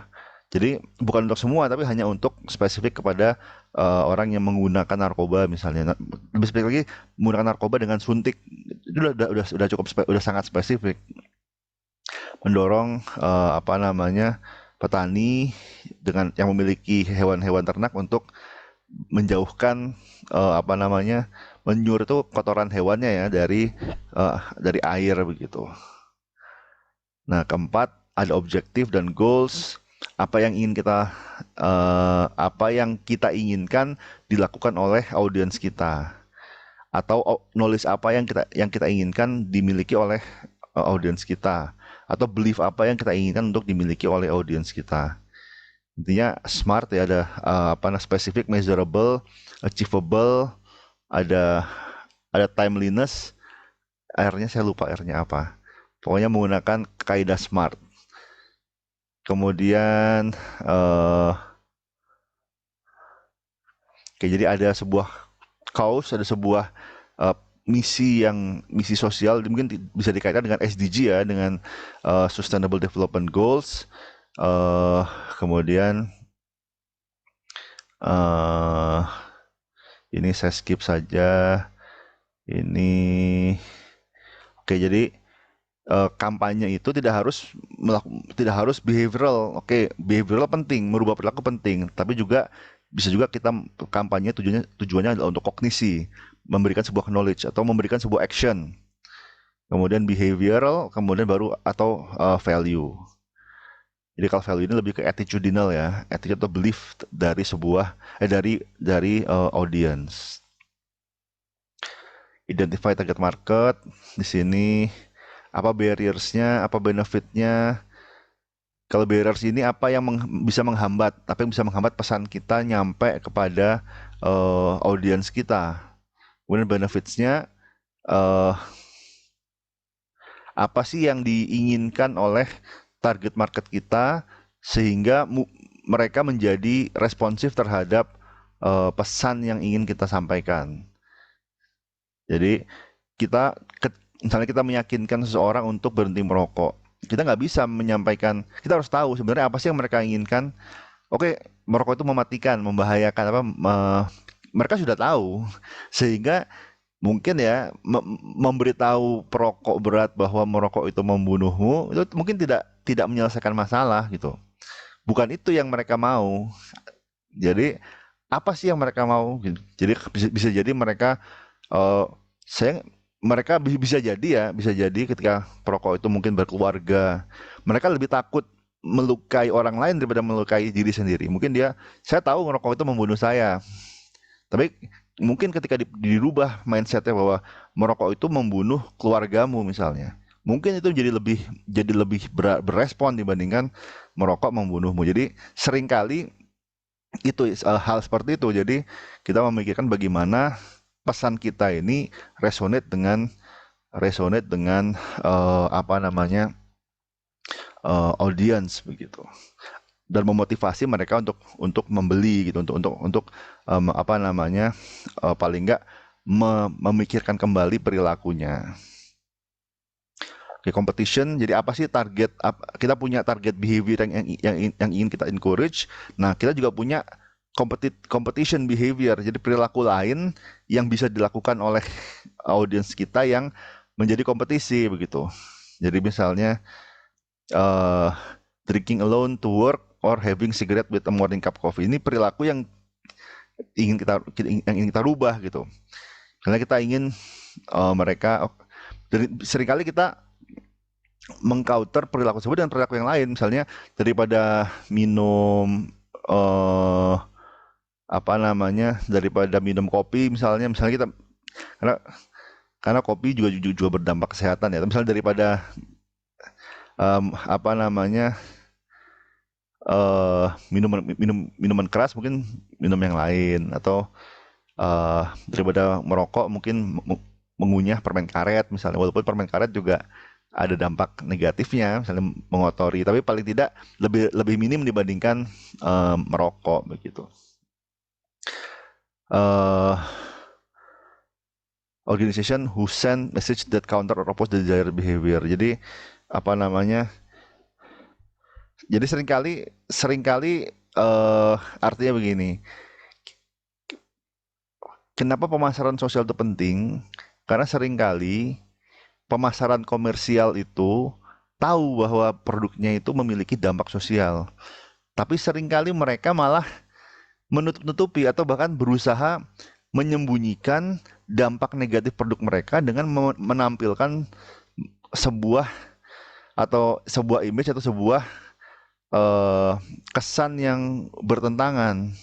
Jadi bukan untuk semua, tapi hanya untuk spesifik kepada orang yang menggunakan narkoba misalnya. Lebih spesifik lagi, menggunakan narkoba dengan suntik, itu udah cukup, udah sangat spesifik. Mendorong petani dengan yang memiliki hewan-hewan ternak untuk menjauhkan menyur itu kotoran hewannya ya dari air begitu. Nah, keempat, ada objektif dan goals. Apa yang kita inginkan dilakukan oleh audiens kita, atau knowledge apa yang kita inginkan dimiliki oleh audiens kita, atau belief apa yang kita inginkan untuk dimiliki oleh audiens kita. Intinya SMART ya, ada specific, measurable, achievable, ada timeliness. R-nya saya lupa R-nya apa. Pokoknya menggunakan kaidah SMART. Kemudian jadi ada sebuah cause, ada sebuah misi sosial, mungkin bisa dikaitkan dengan SDG ya, dengan Sustainable Development Goals. Kemudian ini saya skip saja. Ini oke, jadi kampanye itu tidak harus behavioral. Oke, behavioral penting, merubah perilaku penting, tapi juga bisa juga kita kampanye tujuannya adalah untuk kognisi, memberikan sebuah knowledge atau memberikan sebuah action. Kemudian behavioral, kemudian baru atau value. Jadi kalau value ini lebih ke attitudinal ya, attitude atau belief dari sebuah dari audience. Identify target market di sini. Apa barriers-nya, apa benefit-nya. Kalau barriers ini apa yang bisa menghambat, apa yang bisa menghambat pesan kita nyampe kepada audience kita. Kemudian benefits-nya, apa sih yang diinginkan oleh target market kita sehingga mereka menjadi responsif terhadap pesan yang ingin kita sampaikan. Jadi misalnya kita meyakinkan seseorang untuk berhenti merokok, kita nggak bisa menyampaikan, kita harus tahu sebenarnya apa sih yang mereka inginkan. Oke, merokok itu mematikan, membahayakan, mereka sudah tahu, sehingga mungkin ya memberitahu perokok berat bahwa merokok itu membunuhmu, itu mungkin tidak menyelesaikan masalah gitu. Bukan itu yang mereka mau. Jadi apa sih yang mereka mau? Jadi bisa jadi mereka bisa jadi ketika perokok itu mungkin berkeluarga, mereka lebih takut melukai orang lain daripada melukai diri sendiri. Mungkin saya tahu ngerokok itu membunuh saya, tapi mungkin ketika dirubah mindsetnya bahwa merokok itu membunuh keluargamu misalnya, mungkin itu jadi lebih berespon dibandingkan merokok membunuhmu. Jadi seringkali itu hal seperti itu. Jadi kita memikirkan bagaimana pesan kita ini resonate dengan audience begitu, dan memotivasi mereka untuk membeli gitu, untuk paling enggak memikirkan kembali perilakunya. Oke, competition. Jadi apa sih target? Kita punya target behavior yang ingin kita encourage. Nah, kita juga punya competition behavior. Jadi perilaku lain yang bisa dilakukan oleh audiens kita yang menjadi kompetisi begitu. Jadi misalnya drinking alone to work or having cigarette with a morning cup coffee. Ini perilaku yang ingin kita rubah gitu. Karena kita ingin mereka, seringkali kita mengcounter perilaku tersebut dengan perilaku yang lain. Misalnya daripada minum daripada minum kopi misalnya kita, karena kopi juga berdampak kesehatan ya. Misalnya daripada minuman keras, mungkin minum yang lain, atau daripada merokok mungkin mengunyah permen karet misalnya, walaupun permen karet juga ada dampak negatifnya, misalnya mengotori, tapi paling tidak lebih minim dibandingkan merokok begitu. Organization who send message that counter or oppose the desired behavior. Jadi jadi seringkali artinya begini. Kenapa pemasaran sosial itu penting? Karena seringkali pemasaran komersial itu tahu bahwa produknya itu memiliki dampak sosial, tapi seringkali mereka malah menutup-nutupi atau bahkan berusaha menyembunyikan dampak negatif produk mereka dengan menampilkan sebuah image atau sebuah kesan yang bertentangan.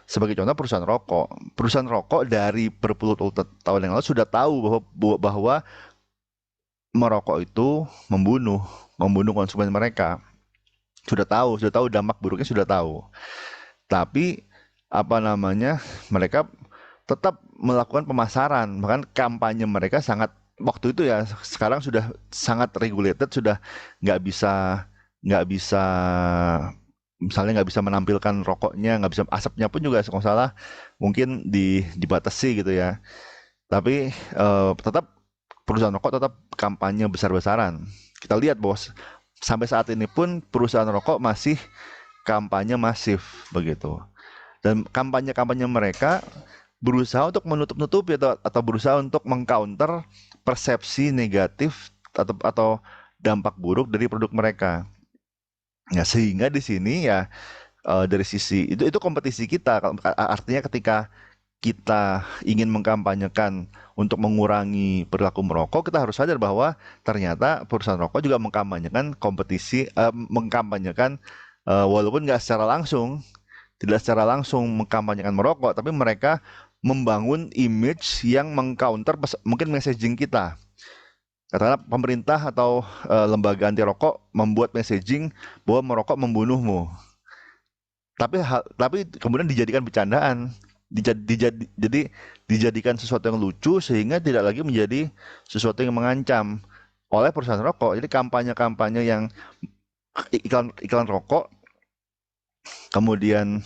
Sebagai contoh, perusahaan rokok dari berpuluh-puluh tahun yang lalu sudah tahu bahwa merokok itu membunuh konsumen mereka. Sudah tahu dampak buruknya, sudah tahu. Tapi mereka tetap melakukan pemasaran, bahkan kampanye mereka sangat, waktu itu ya, sekarang sudah sangat regulated, sudah nggak bisa misalnya nggak bisa menampilkan rokoknya, nggak bisa, asapnya pun juga kalau salah mungkin dibatasi gitu ya. Tapi tetap perusahaan rokok tetap kampanye besar-besaran. Kita lihat bahwa sampai saat ini pun perusahaan rokok masih kampanye masif begitu. Dan kampanye mereka berusaha untuk menutup-nutupi atau berusaha untuk mengcounter persepsi negatif atau dampak buruk dari produk mereka. Nah, sehingga di sini ya dari sisi itu kompetisi kita. Artinya ketika kita ingin mengkampanyekan untuk mengurangi perilaku merokok, kita harus sadar bahwa ternyata perusahaan rokok juga mengkampanyekan walaupun nggak secara langsung, tidak secara langsung mengkampanyekan merokok, tapi mereka membangun image yang mengcounter mungkin messaging kita. Katakanlah pemerintah atau lembaga anti rokok membuat messaging bahwa merokok membunuhmu. Tapi kemudian dijadikan bercandaan. Jadi dijadikan sesuatu yang lucu sehingga tidak lagi menjadi sesuatu yang mengancam oleh perusahaan rokok. Jadi kampanye-kampanye yang iklan rokok kemudian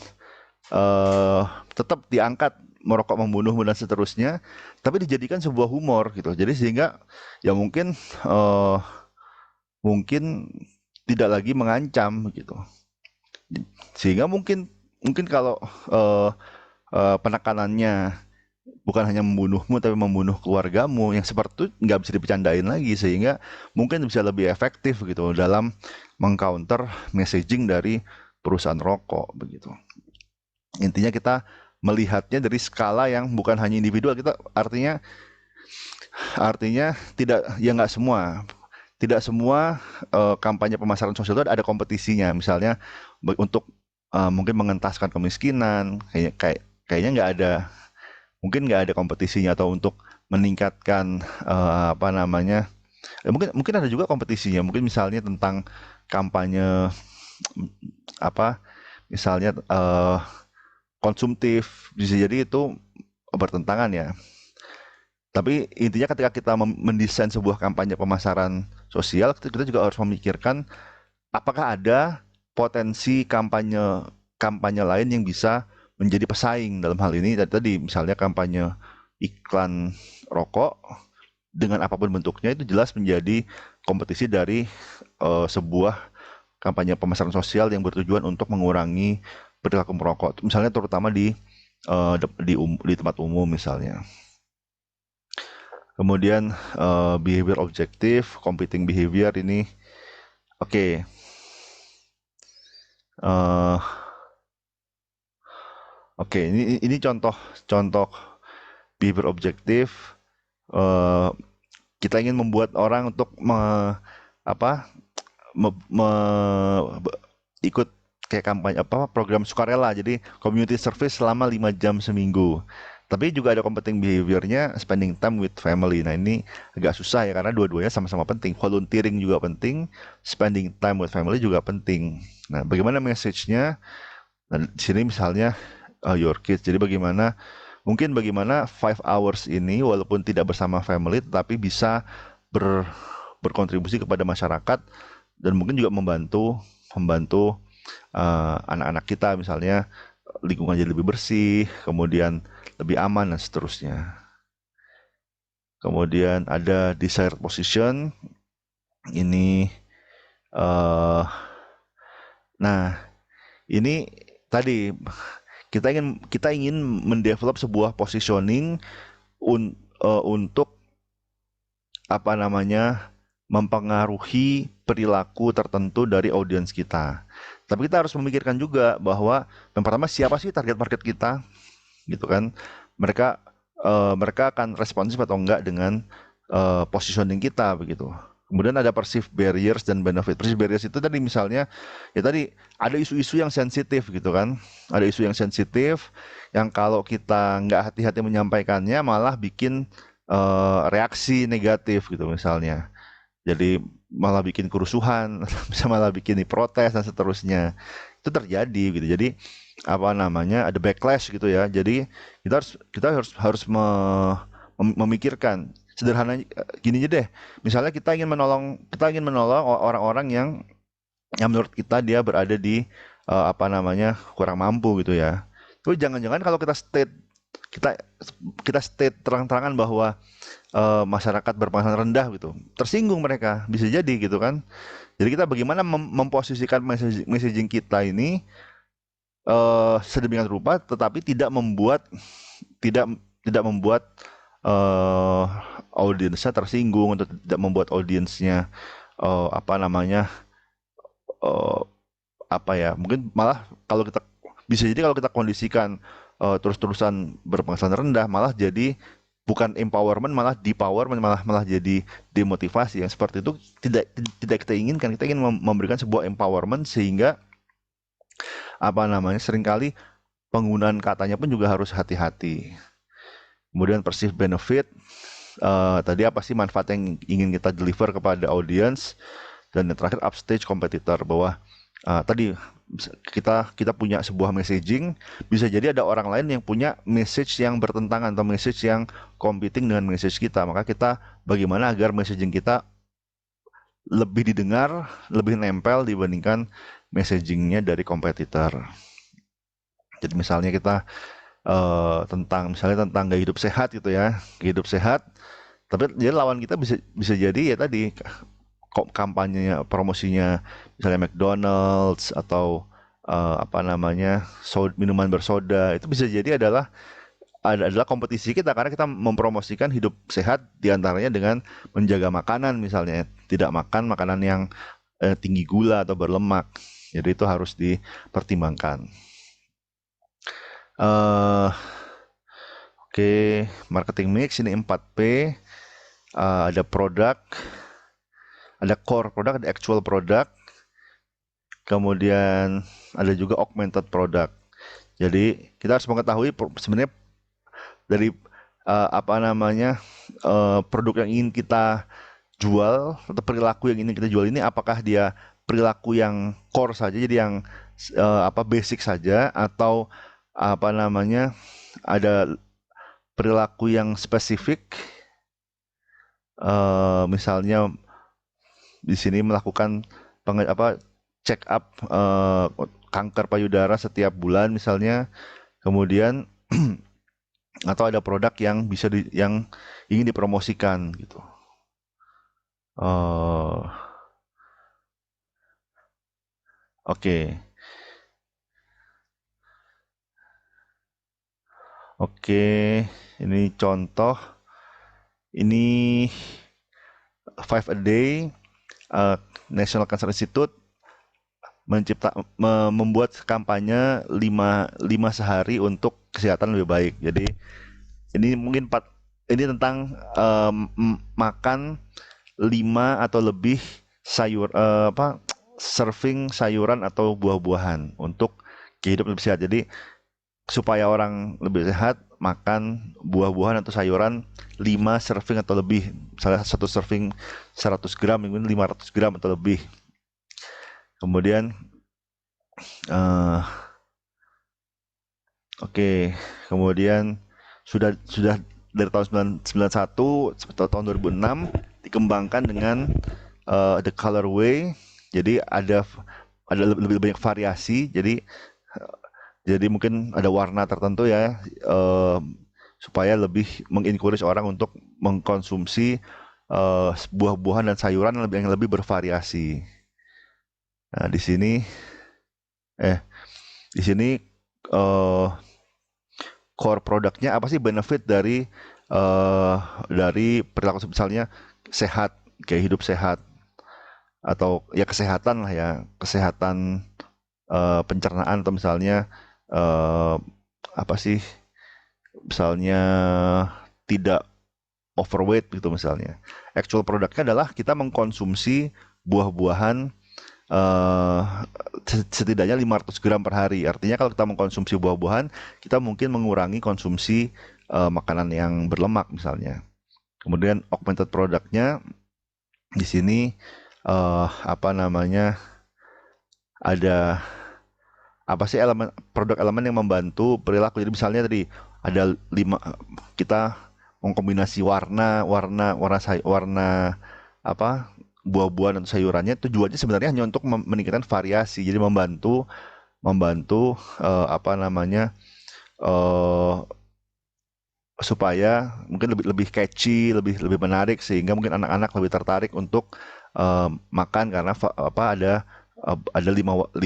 tetap diangkat merokok membunuhmu dan seterusnya, tapi dijadikan sebuah humor gitu. Jadi sehingga ya mungkin tidak lagi mengancam gitu. Sehingga mungkin kalau penekanannya bukan hanya membunuhmu tapi membunuh keluargamu, yang seperti itu nggak bisa dibercandain lagi, sehingga mungkin bisa lebih efektif gitu dalam mengcounter messaging dari perusahaan rokok begitu. Intinya kita melihatnya dari skala yang bukan hanya individual. Kita artinya nggak semua kampanye pemasaran sosial itu ada kompetisinya. Misalnya untuk mungkin mengentaskan kemiskinan, kayaknya nggak ada kompetisinya, atau untuk meningkatkan mungkin ada juga kompetisinya. Mungkin misalnya tentang kampanye misalnya konsumtif, bisa jadi itu bertentangan ya. Tapi intinya ketika kita mendesain sebuah kampanye pemasaran sosial, kita juga harus memikirkan apakah ada potensi kampanye lain yang bisa menjadi pesaing dalam hal ini. Tadi misalnya kampanye iklan rokok dengan apapun bentuknya itu jelas menjadi kompetisi dari sebuah kampanye pemasaran sosial yang bertujuan untuk mengurangi perilaku merokok, misalnya terutama di tempat umum misalnya. Kemudian behavior objektif, competing behavior ini, oke. Ini contoh behavior objektif. Kita ingin membuat orang untuk ikut kayak kampanye program sukarela, jadi community service selama 5 jam seminggu. Tapi juga ada competing behavior-nya, spending time with family. Nah, ini agak susah ya, karena dua-duanya sama-sama penting. Volunteering juga penting, spending time with family juga penting. Nah, bagaimana message-nya? Nah, di sini misalnya your kids. Jadi bagaimana 5 hours ini walaupun tidak bersama family tetapi bisa berkontribusi kepada masyarakat, dan mungkin juga membantu anak-anak kita, misalnya lingkungan jadi lebih bersih, kemudian lebih aman dan seterusnya. Kemudian ada desired position. Ini nah, ini tadi kita ingin mendevelop sebuah positioning untuk mempengaruhi perilaku tertentu dari audiens kita. Tapi kita harus memikirkan juga bahwa yang pertama, siapa sih target market kita, gitu kan? Mereka akan responsif atau enggak dengan positioning kita begitu. Kemudian ada perceived barriers dan benefit. Perceived barriers itu tadi misalnya, ya tadi ada isu-isu yang sensitif gitu kan. Ada isu yang sensitif yang kalau kita nggak hati-hati menyampaikannya malah bikin reaksi negatif gitu misalnya. Jadi malah bikin kerusuhan, bisa malah bikin protes dan seterusnya. Itu terjadi gitu. Jadi ada backlash gitu ya. Jadi kita harus memikirkan. Sederhana gini aja deh. Misalnya kita ingin menolong orang-orang yang menurut kita dia berada di kurang mampu gitu ya. Tapi jangan-jangan kalau kita state terang-terangan bahwa masyarakat berpenghasilan rendah gitu, tersinggung mereka, bisa jadi gitu kan. Jadi kita bagaimana memposisikan messaging kita ini sedemikian rupa tetapi tidak membuat audiensnya tersinggung, atau tidak membuat audiensnya apa namanya apa ya, mungkin malah kalau kita bisa jadi kalau kita kondisikan terus-terusan berpenghasilan rendah, malah jadi bukan empowerment, malah depowerment, malah jadi demotivasi. Yang seperti itu tidak kita inginkan. Kita ingin memberikan sebuah empowerment sehingga apa namanya, seringkali penggunaan katanya pun juga harus hati-hati. Kemudian perceived benefit, tadi apa sih manfaat yang ingin kita deliver kepada audience. Dan yang terakhir upstage competitor, bahwa tadi kita punya sebuah messaging, bisa jadi ada orang lain yang punya message yang bertentangan atau message yang competing dengan message kita. Maka kita bagaimana agar messaging kita lebih didengar, lebih nempel dibandingkan messagingnya dari kompetitor. Jadi misalnya kita tentang gaya hidup sehat gitu ya, gaya hidup sehat, tapi jadi lawan kita bisa jadi ya tadi kampanyenya, promosinya misalnya McDonald's atau apa namanya, minuman bersoda, itu bisa jadi adalah kompetisi kita karena kita mempromosikan hidup sehat diantaranya dengan menjaga makanan, misalnya tidak makan makanan yang tinggi gula atau berlemak. Jadi itu harus dipertimbangkan. Oke, marketing mix ini 4P, ada produk, ada core product, ada actual product, kemudian ada juga augmented product. Jadi kita harus mengetahui sebenarnya dari apa namanya, produk yang ingin kita jual atau perilaku yang ingin kita jual ini, apakah dia perilaku yang core saja, jadi yang basic saja, atau apa namanya, ada perilaku yang spesifik, misalnya di sini melakukan check up kanker payudara setiap bulan misalnya, kemudian atau ada produk yang yang ingin dipromosikan gitu. Oke, ini contoh, ini 5 a day, National Cancer Institute membuat kampanye 5 sehari untuk kesehatan lebih baik. Jadi ini mungkin ini tentang makan 5 atau lebih serving sayuran atau buah-buahan untuk kehidupan lebih sehat. Jadi supaya orang lebih sehat, makan buah-buahan atau sayuran 5 serving atau lebih. Misalnya 1 serving 100 gram, mungkin 500 gram atau lebih. Kemudian kemudian sudah dari tahun 1991 sampai tahun 2006 dikembangkan dengan the colorway. Jadi ada lebih banyak variasi. Jadi mungkin ada warna tertentu ya, supaya lebih mengencourage orang untuk mengkonsumsi buah-buahan dan sayuran yang lebih bervariasi. Nah, di sini core produknya apa sih, benefit dari perilaku misalnya sehat, kayak hidup sehat, atau ya kesehatan lah ya, kesehatan pencernaan, atau misalnya apa sih, misalnya tidak overweight gitu misalnya. Actual produknya adalah kita mengkonsumsi buah-buahan setidaknya 500 gram per hari. Artinya kalau kita mengkonsumsi buah-buahan, kita mungkin mengurangi konsumsi makanan yang berlemak misalnya. Kemudian augmented produknya di sini apa namanya, ada apa sih produk elemen yang membantu perilaku. Jadi misalnya tadi ada 5, kita mengkombinasi warna apa, buah-buahan atau sayurannya, tujuannya sebenarnya hanya untuk meningkatkan variasi. Jadi membantu apa namanya, supaya mungkin lebih catchy, lebih menarik, sehingga mungkin anak-anak lebih tertarik untuk makan karena ada 5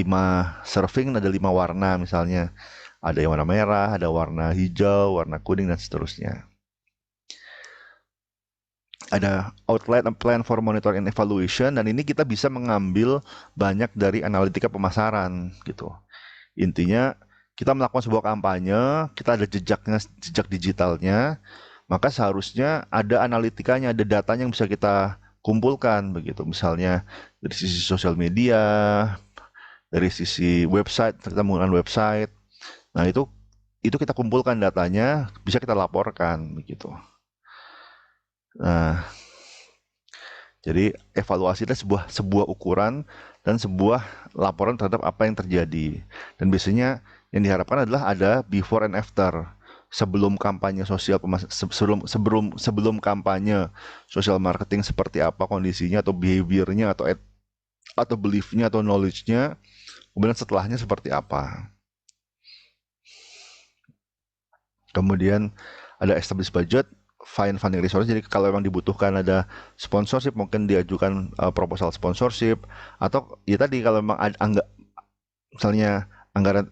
serving, ada 5 warna misalnya. Ada yang warna merah, ada warna hijau, warna kuning, dan seterusnya. ada outline and plan for monitoring and evaluation, dan ini kita bisa mengambil banyak dari analitika pemasaran gitu. Intinya kita melakukan sebuah kampanye, kita ada jejak digitalnya, maka seharusnya ada analitikanya, ada datanya yang bisa kita kumpulkan begitu. Misalnya dari sisi sosial media, dari sisi website, kita menggunakan website. Nah, itu kita kumpulkan datanya, bisa kita laporkan begitu. Nah, jadi evaluasi adalah sebuah ukuran dan sebuah laporan terhadap apa yang terjadi. Dan biasanya yang diharapkan adalah ada before and after. Sebelum kampanye sosial, sebelum kampanye sosial marketing seperti apa kondisinya, atau behavior-nya, atau belief-nya, atau knowledge-nya. Kemudian setelahnya seperti apa. Kemudian ada established budget, find funding resource. Jadi kalau memang dibutuhkan ada sponsorship, mungkin diajukan proposal sponsorship, atau ya tadi kalau memang misalnya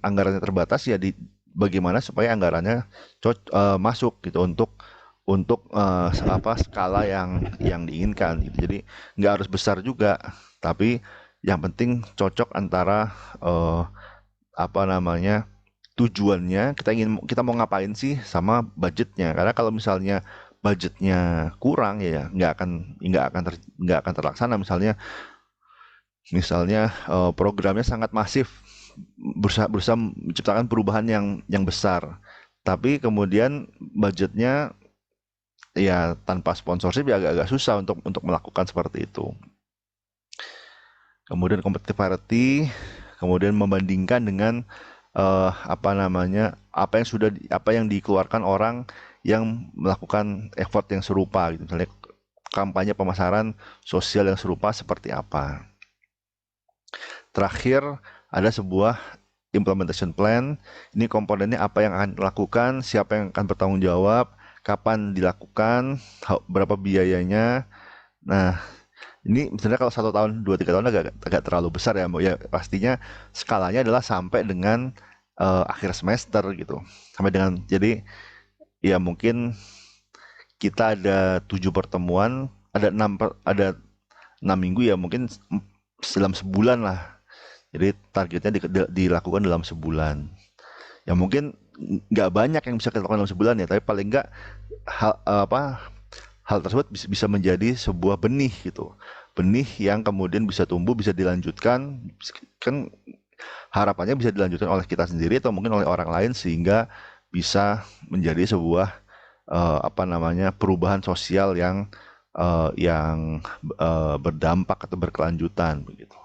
anggarannya terbatas, ya bagaimana supaya anggarannya masuk gitu untuk skala yang diinginkan gitu. Jadi nggak harus besar juga, tapi yang penting cocok antara tujuannya, kita mau ngapain sih, sama budgetnya. Karena kalau misalnya budgetnya kurang, ya nggak akan terlaksana. Misalnya programnya sangat masif, berusaha menciptakan perubahan yang besar, tapi kemudian budgetnya ya tanpa sponsorship, ya agak susah untuk melakukan seperti itu. Kemudian competitive parity, kemudian membandingkan dengan apa yang dikeluarkan orang yang melakukan effort yang serupa gitu. Misalnya kampanye pemasaran sosial yang serupa seperti apa. Terakhir ada sebuah implementation plan. Ini komponennya apa yang akan dilakukan, siapa yang akan bertanggung jawab, kapan dilakukan, berapa biayanya. Nah, ini misalnya kalau 1 tahun, 2-3 tahun agak terlalu besar ya, ya pastinya skalanya adalah sampai dengan akhir semester gitu. Jadi ya mungkin kita ada 7 pertemuan, ada 6 minggu, ya mungkin dalam sebulan lah. Jadi targetnya dilakukan dalam sebulan. Ya mungkin nggak banyak yang bisa kita lakukan dalam sebulan ya, tapi paling nggak hal tersebut bisa menjadi sebuah benih gitu. Benih yang kemudian bisa tumbuh, bisa dilanjutkan, kan harapannya bisa dilanjutkan oleh kita sendiri atau mungkin oleh orang lain, sehingga bisa menjadi sebuah perubahan sosial yang berdampak atau berkelanjutan begitu.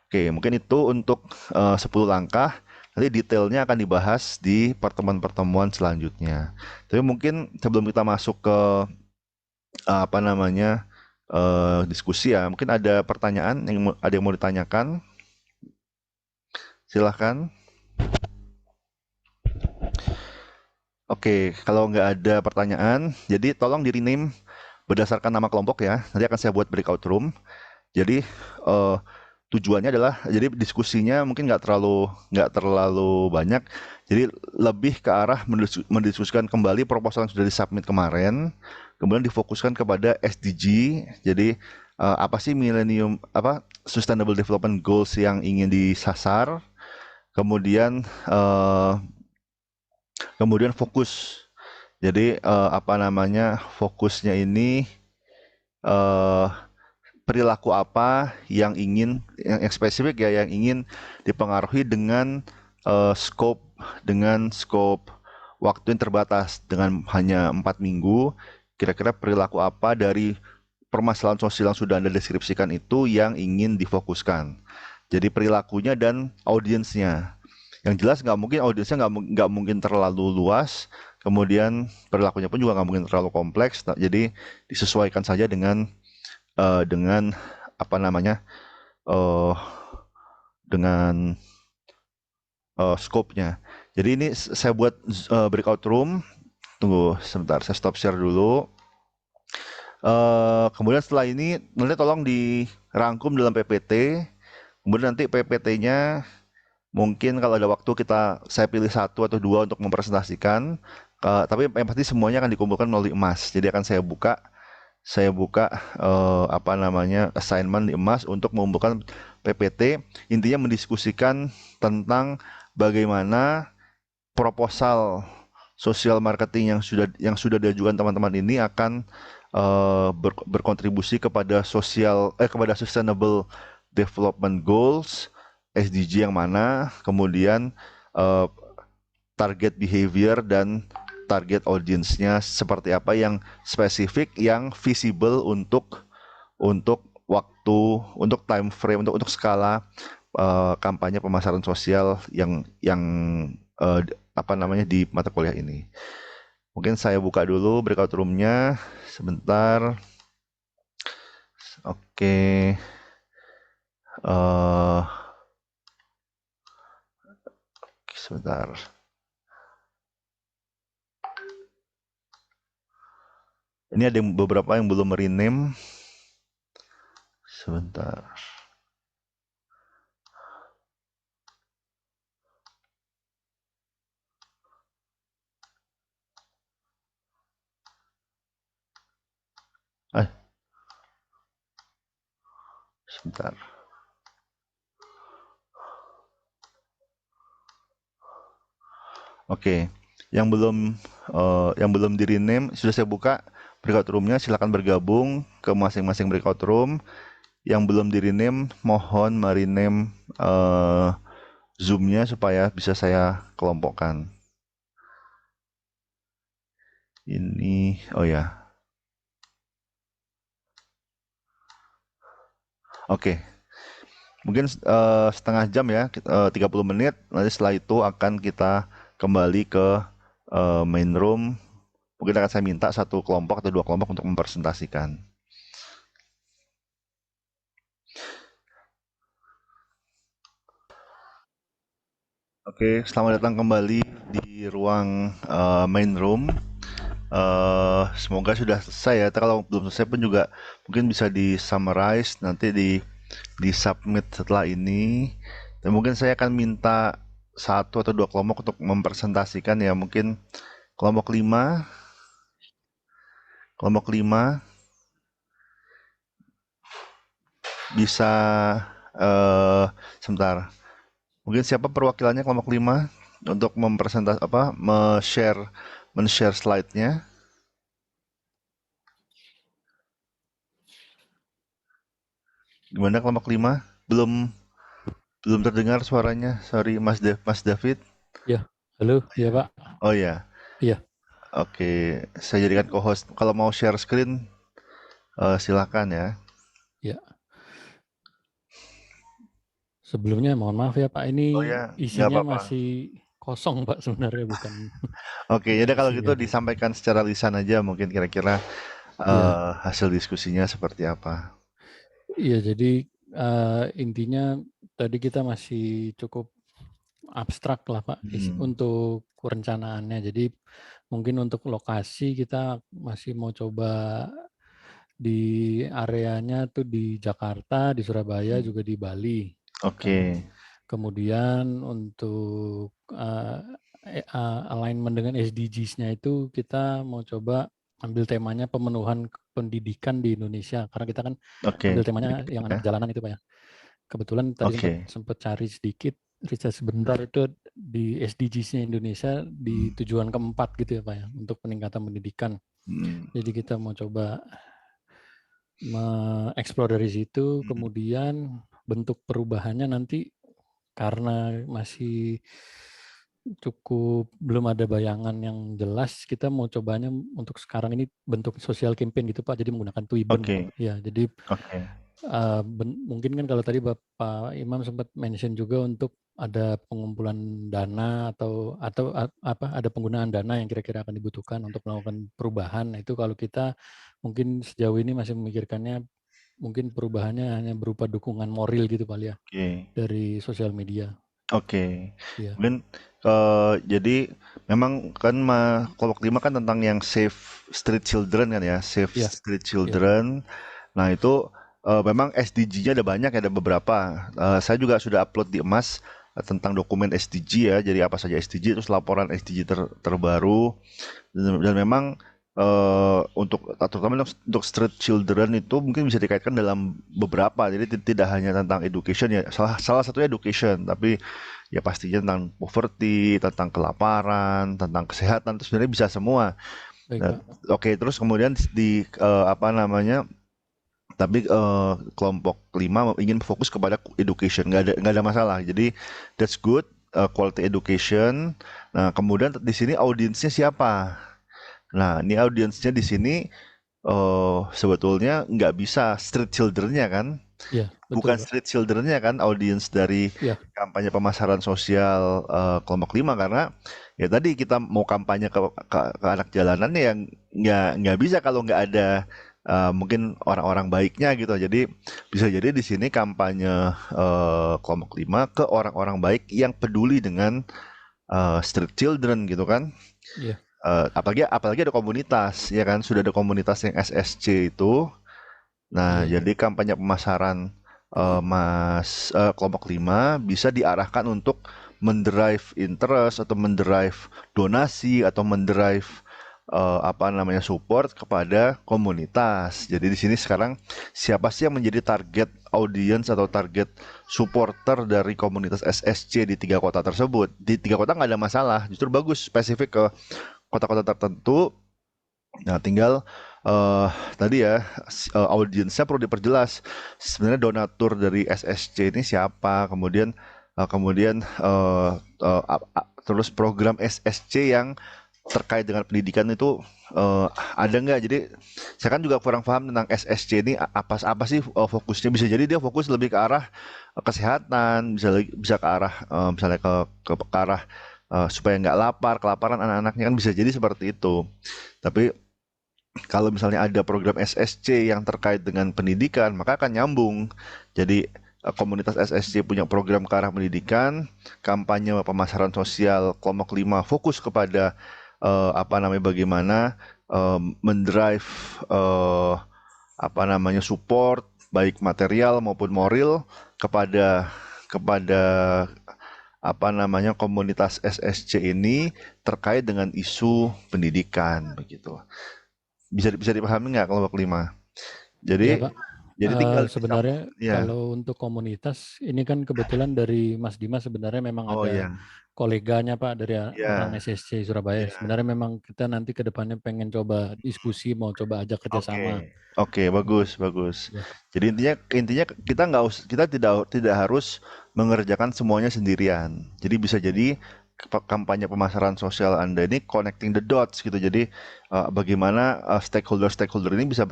Oke, mungkin itu untuk 10 langkah. Nanti detailnya akan dibahas di pertemuan-pertemuan selanjutnya. Tapi mungkin sebelum kita masuk ke diskusi ya, mungkin ada pertanyaan ada yang mau ditanyakan. Silahkan. Oke, kalau nggak ada pertanyaan, jadi tolong di-rename berdasarkan nama kelompok ya. Nanti akan saya buat breakout room. Jadi tujuannya adalah, jadi diskusinya mungkin nggak terlalu banyak. Jadi lebih ke arah mendiskusikan kembali proposal yang sudah disubmit kemarin, kemudian difokuskan kepada SDG. Jadi apa sih Sustainable Development Goals yang ingin disasar. Kemudian fokus. Jadi fokusnya ini perilaku apa yang spesifik ya, yang ingin dipengaruhi dengan scope waktu yang terbatas, dengan hanya 4 minggu. Kira-kira perilaku apa dari permasalahan sosial yang sudah Anda deskripsikan itu yang ingin difokuskan. Jadi perilakunya dan audiensnya. Yang jelas audiensnya nggak mungkin terlalu luas, kemudian perilakunya pun juga nggak mungkin terlalu kompleks. Jadi disesuaikan saja dengan scope-nya. Jadi ini saya buat breakout room. Tunggu sebentar, saya stop share dulu. Kemudian setelah ini nanti tolong dirangkum dalam PPT. Kemudian nanti PPT-nya mungkin kalau ada waktu saya pilih 1 atau 2 untuk mempresentasikan. Tapi yang pasti semuanya akan dikumpulkan melalui emas. Jadi akan saya buka saya buka apa namanya assignment di Emas untuk mengumpulkan PPT, intinya mendiskusikan tentang bagaimana proposal sosial marketing yang sudah diajukan teman-teman ini akan berkontribusi kepada kepada sustainable development goals, SDG yang mana, kemudian target behavior dan target audience-nya seperti apa yang spesifik, yang visible untuk waktu, untuk time frame, untuk skala kampanye pemasaran sosial yang apa namanya di mata kuliah ini. Mungkin saya buka dulu breakout room-nya sebentar. Oke. Sebentar. Ini ada beberapa yang belum rename. Sebentar. Sebentar. Oke, yang belum di rename sudah saya buka breakout room-nya, silakan bergabung ke masing-masing breakout room. Yang belum di rename mohon merename Zoom-nya supaya bisa saya kelompokkan. Ini, oh ya. Oke. Mungkin setengah jam ya, 30 menit. Nanti setelah itu akan kita kembali ke main room. Mungkin akan saya minta satu kelompok atau dua kelompok untuk mempresentasikan. Oke, selamat datang kembali di ruang main room. Semoga sudah selesai ya. Kalau belum selesai pun juga mungkin bisa di summarize nanti di submit setelah ini. Dan mungkin saya akan minta satu atau dua kelompok untuk mempresentasikan ya. Mungkin kelompok 5 bisa sebentar. Mungkin siapa perwakilannya kelompok 5 untuk men-share slide-nya. Gimana kelompok 5? Belum terdengar suaranya. Sorry Mas David. Ya, halo, ya Pak. Oh ya. Iya. Oke, saya jadikan co-host. Kalau mau share screen silakan ya. Ya. Sebelumnya mohon maaf ya Pak, ini isinya masih kosong Pak sebenarnya, bukan. Oke, jadi kalau gitu disampaikan secara lisan aja mungkin kira-kira hasil diskusinya seperti apa. Iya, jadi intinya tadi kita masih cukup abstrak lah Pak untuk perencanaannya. Jadi mungkin untuk lokasi kita masih mau coba di areanya tuh di Jakarta, di Surabaya, juga di Bali. Oke. Kemudian untuk alignment dengan SDGs-nya itu kita mau coba ambil temanya pemenuhan pendidikan di Indonesia, karena kita kan ambil temanya yang anak jalanan itu Pak ya. Kebetulan tadi sempat cari sedikit riset sebentar itu di SDGs-nya Indonesia di tujuan keempat gitu ya Pak ya, untuk peningkatan pendidikan. Jadi kita mau coba mengeksplor dari situ, kemudian bentuk perubahannya nanti karena masih cukup belum ada bayangan yang jelas, kita mau cobanya untuk sekarang ini bentuk sosial campaign gitu Pak, jadi menggunakan Twiben. Ya, jadi mungkin kan kalau tadi Bapak Imam sempat mention juga untuk ada pengumpulan dana atau apa, ada penggunaan dana yang kira-kira akan dibutuhkan untuk melakukan perubahan. Itu kalau kita mungkin sejauh ini masih memikirkannya mungkin perubahannya hanya berupa dukungan moral gitu Pak ya, dari sosial media. Oke. Mungkin jadi memang kan kelompok 5 kan tentang yang Save Street Children kan ya, Save Street Children. Nah itu memang SDG-nya ada banyak, ada beberapa. Saya juga sudah upload di Emas tentang dokumen SDG ya, jadi apa saja SDG, terus laporan SDG terbaru. Dan memang terutama untuk street children itu mungkin bisa dikaitkan dalam beberapa, jadi tidak hanya tentang education ya, salah satunya education, tapi ya pastinya tentang poverty, tentang kelaparan, tentang kesehatan, itu sebenarnya bisa semua. Nah, oke, terus kemudian di apa namanya, tapi kelompok 5 ingin fokus kepada education, nggak ada masalah. Jadi that's good, quality education. Nah, kemudian di sini audiensnya siapa? Nah, ini audiensnya di sini sebetulnya nggak bisa street children-nya kan? Iya, Bukan betul, Pak. street children-nya kan, audiens dari Iya, kampanye pemasaran sosial kelompok 5, karena ya tadi kita mau kampanye ke anak jalanan ya nggak bisa kalau nggak ada mungkin orang-orang baiknya gitu. Jadi bisa jadi di sini kampanye kelompok 5 ke orang-orang baik yang peduli dengan street children gitu kan. iya, Apalagi ada komunitas ya kan, sudah ada komunitas yang SSC itu. Nah, iya, jadi kampanye pemasaran kelompok 5 bisa diarahkan untuk mendrive interest atau mendrive donasi atau mendrive apa namanya support kepada komunitas. Jadi di sini sekarang siapa sih yang menjadi target audience atau target supporter dari komunitas SSC di 3 kota tersebut? Di 3 kota nggak ada masalah, justru bagus spesifik ke kota-kota tertentu. Nah, tinggal tadi ya audiensnya perlu diperjelas. Sebenarnya donatur dari SSC ini siapa? Kemudian terus program SSC yang terkait dengan pendidikan itu ada nggak? Jadi saya kan juga kurang paham tentang SSC ini apa sih fokusnya. Bisa jadi dia fokus lebih ke arah kesehatan, bisa ke arah misalnya ke arah supaya nggak kelaparan anak-anaknya kan bisa jadi seperti itu. Tapi kalau misalnya ada program SSC yang terkait dengan pendidikan, maka akan nyambung. Jadi komunitas SSC punya program ke arah pendidikan, kampanye pemasaran sosial kelompok 5 fokus kepada bagaimana mendrive apa namanya support baik material maupun moral kepada apa namanya komunitas SSC ini terkait dengan isu pendidikan begitu. Bisa dipahami nggak kelompok 5? Jadi Iya, Pak. tinggal Sebenarnya ya. kalau untuk komunitas ini kan kebetulan dari Mas Dimas sebenarnya memang Oh ada ya. koleganya Pak dari Ya. orang SSC Surabaya. Ya. Sebenarnya memang kita nanti ke depannya pengen coba diskusi, mau coba ajak kerjasama. Oke, bagus. Ya. Jadi intinya kita tidak harus mengerjakan semuanya sendirian. Jadi bisa jadi kampanye pemasaran sosial Anda ini connecting the dots gitu. Jadi bagaimana stakeholder ini bisa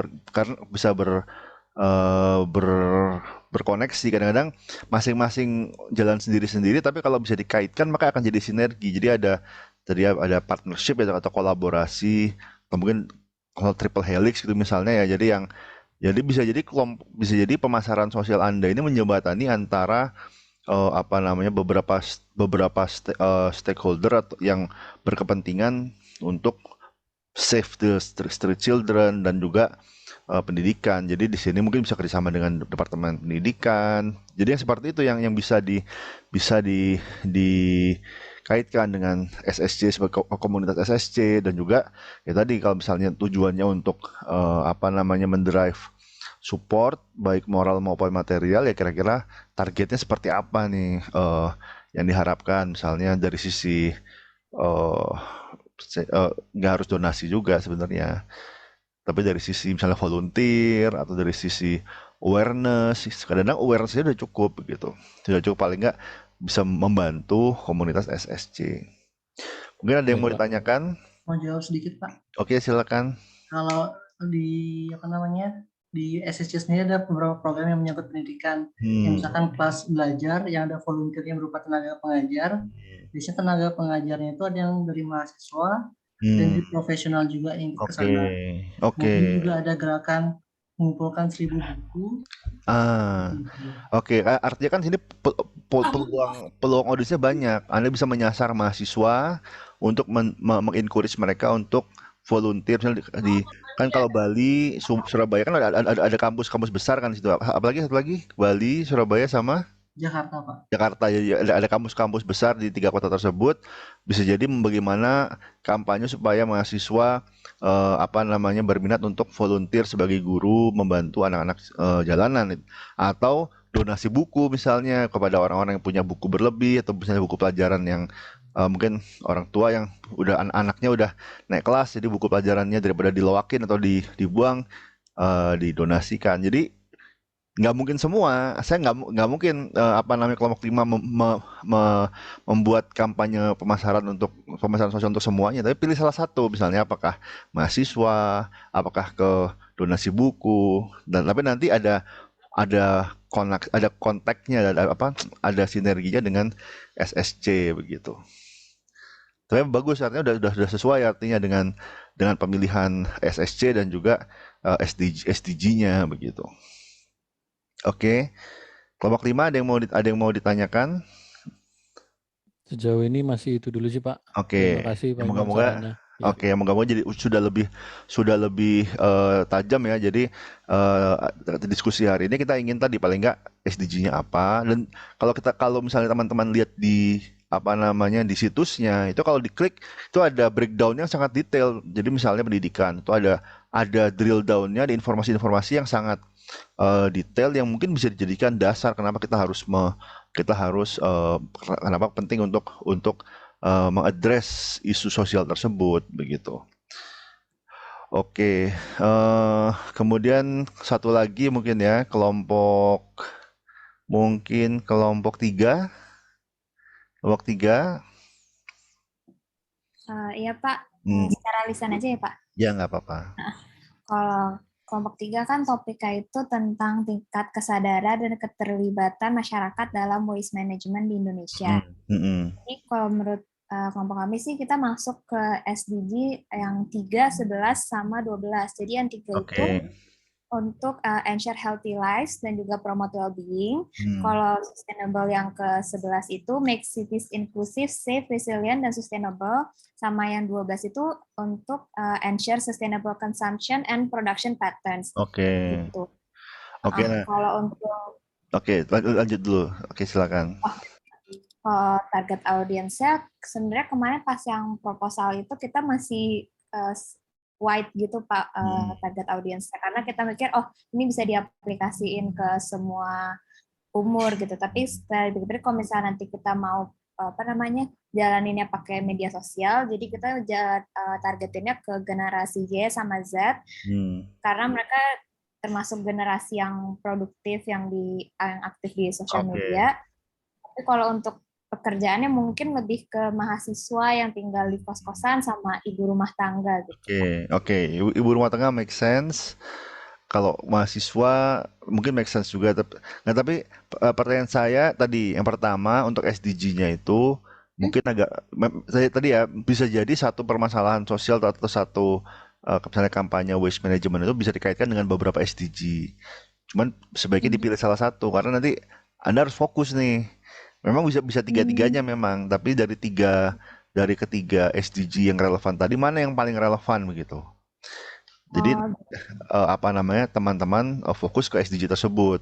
berkoneksi. Kadang-kadang masing-masing jalan sendiri-sendiri, tapi kalau bisa dikaitkan maka akan jadi sinergi. Jadi ada partnership atau kolaborasi, atau mungkin kalau triple helix gitu misalnya ya. Jadi bisa jadi pemasaran sosial Anda ini menjembatani antara beberapa stakeholder atau yang berkepentingan untuk save the street children dan juga pendidikan. Jadi di sini mungkin bisa kerjasama dengan Departemen Pendidikan. Jadi yang seperti itu yang bisa dikaitkan dengan SSC sebagai komunitas SSC, dan juga ya tadi kalau misalnya tujuannya untuk mendrive support baik moral maupun material, ya kira-kira targetnya seperti apa nih yang diharapkan, misalnya dari sisi nggak harus donasi juga sebenarnya, tapi dari sisi misalnya volunteer atau dari sisi awareness. Kadang-kadang awareness-nya udah cukup gitu, sudah cukup, paling nggak bisa membantu komunitas SSC. Mungkin ada yang mau ditanyakan? Mau jawab sedikit, Pak? Oke, silakan. Kalau di di SSC sendiri ada beberapa program yang menyangkut pendidikan. Yang misalkan kelas belajar yang ada volunteer yang berupa tenaga pengajar. Biasanya tenaga pengajarnya itu ada yang dari mahasiswa dan di profesional juga yang ke sana. Mungkin juga ada gerakan mengumpulkan 1000 buku. Artinya kan sini peluang audiensnya banyak. Anda bisa menyasar mahasiswa untuk mengencourage mereka untuk volunteer. Misalnya kan kalau Bali, Surabaya kan ada kampus besar kan di situ. Apalagi Bali, Surabaya sama Jakarta, Pak. Jakarta, jadi ada kampus-kampus besar di 3 kota tersebut. Bisa jadi bagaimana kampanye supaya mahasiswa berminat untuk volunteer sebagai guru membantu anak-anak jalanan, atau donasi buku misalnya kepada orang-orang yang punya buku berlebih, atau misalnya buku pelajaran yang mungkin orang tua yang udah anaknya udah naik kelas, jadi buku pelajarannya daripada diloakin atau dibuang, didonasikan. Jadi nggak mungkin semua, saya nggak mungkin kelompok 5 membuat kampanye pemasaran sosial untuk semuanya, tapi pilih salah satu, misalnya apakah mahasiswa, apakah ke donasi buku, dan tapi nanti ada kontaknya, ada sinerginya dengan SSC begitu. Tapi bagus, artinya udah sesuai artinya dengan pemilihan SSC dan juga SDG-nya begitu. Oke, kelompok 5 ada yang mau ditanyakan? Sejauh ini masih itu dulu sih, Pak. Oke, Terima kasih Pak Imam moga-moga sarannya. Ya. oke, moga-moga jadi sudah lebih tajam ya. Jadi diskusi hari ini kita ingin tadi paling nggak SDG-nya apa, dan kalau misalnya teman-teman lihat di di situsnya itu, kalau diklik itu ada breakdown yang sangat detail. Jadi misalnya pendidikan itu ada drill down-nya, ada informasi-informasi yang sangat detail yang mungkin bisa dijadikan dasar kenapa kita harus kenapa penting untuk mengadres isu sosial tersebut begitu. Oke, kemudian satu lagi mungkin ya, kelompok 3. Kelompok 3. Iya Pak, secara lisan aja ya Pak. Ya nggak apa-apa. Kalau kelompok 3 kan topiknya itu tentang tingkat kesadaran dan keterlibatan masyarakat dalam waste management di Indonesia. Jadi kalau menurut kelompok kami sih kita masuk ke SDG yang 3, 11, sama 12. Jadi yang 3 itu untuk ensure healthy lives dan juga promote well-being. Kalau sustainable yang ke-11 itu make cities inclusive, safe, resilient, dan sustainable. Sama yang 12 itu untuk ensure sustainable consumption and production patterns. Oke. Gitu. Oke, nah. Kalau untuk lanjut dulu. Oke, silakan. Target audiensnya sebenarnya kemarin pas yang proposal itu kita masih wide gitu Pak, target audiensnya, karena kita mikir ini bisa diaplikasiin ke semua umur gitu. Tapi setelah dipikir kalau misalnya nanti kita mau jalaninnya pakai media sosial, jadi kita targetinnya ke generasi Y sama Z, karena mereka termasuk generasi yang produktif, yang aktif di sosial media. Tapi kalau untuk pekerjaannya mungkin lebih ke mahasiswa yang tinggal di kos-kosan sama ibu rumah tangga gitu. Oke. Ibu rumah tangga make sense. Kalau mahasiswa mungkin make sense juga. Tapi pertanyaan saya tadi, yang pertama untuk SDG-nya itu mungkin tadi ya, bisa jadi satu permasalahan sosial atau satu misalnya kampanye waste management itu bisa dikaitkan dengan beberapa SDG. Cuman sebaiknya dipilih salah satu, karena nanti Anda harus fokus nih. Memang bisa tiga-tiganya memang, tapi dari ketiga SDG yang relevan tadi, mana yang paling relevan begitu. Jadi teman-teman fokus ke SDG tersebut.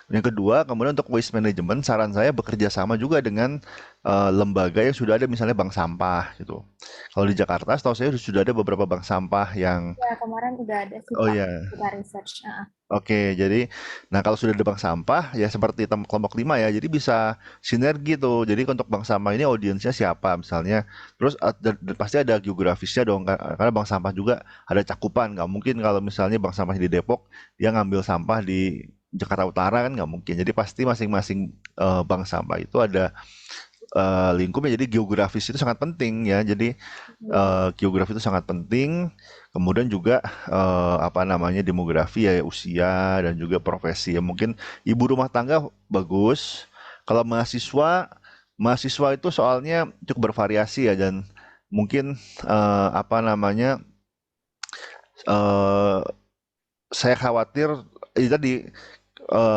Yang kedua, kemudian untuk waste management, saran saya bekerja sama juga dengan lembaga yang sudah ada, misalnya bank sampah gitu. Kalau di Jakarta, setahu saya sudah ada beberapa bank sampah yang. Ya, kemarin udah ada sih Pak, kita research. Oke, jadi kalau sudah ada bank sampah ya seperti kelompok 5 ya, jadi bisa sinergi tuh. Jadi untuk bank sampah ini audiensnya siapa misalnya, terus pasti ada geografisnya dong, karena bank sampah juga ada cakupan. Nggak mungkin kalau misalnya bank sampah di Depok dia ngambil sampah di Jakarta Utara, kan nggak mungkin. Jadi pasti masing-masing bank sampah itu ada lingkupnya. Jadi geografis itu sangat penting ya. Jadi geografi itu sangat penting. Kemudian juga demografi ya, usia dan juga profesi ya. Mungkin ibu rumah tangga bagus. Kalau mahasiswa itu soalnya cukup bervariasi ya, dan mungkin saya khawatir tadi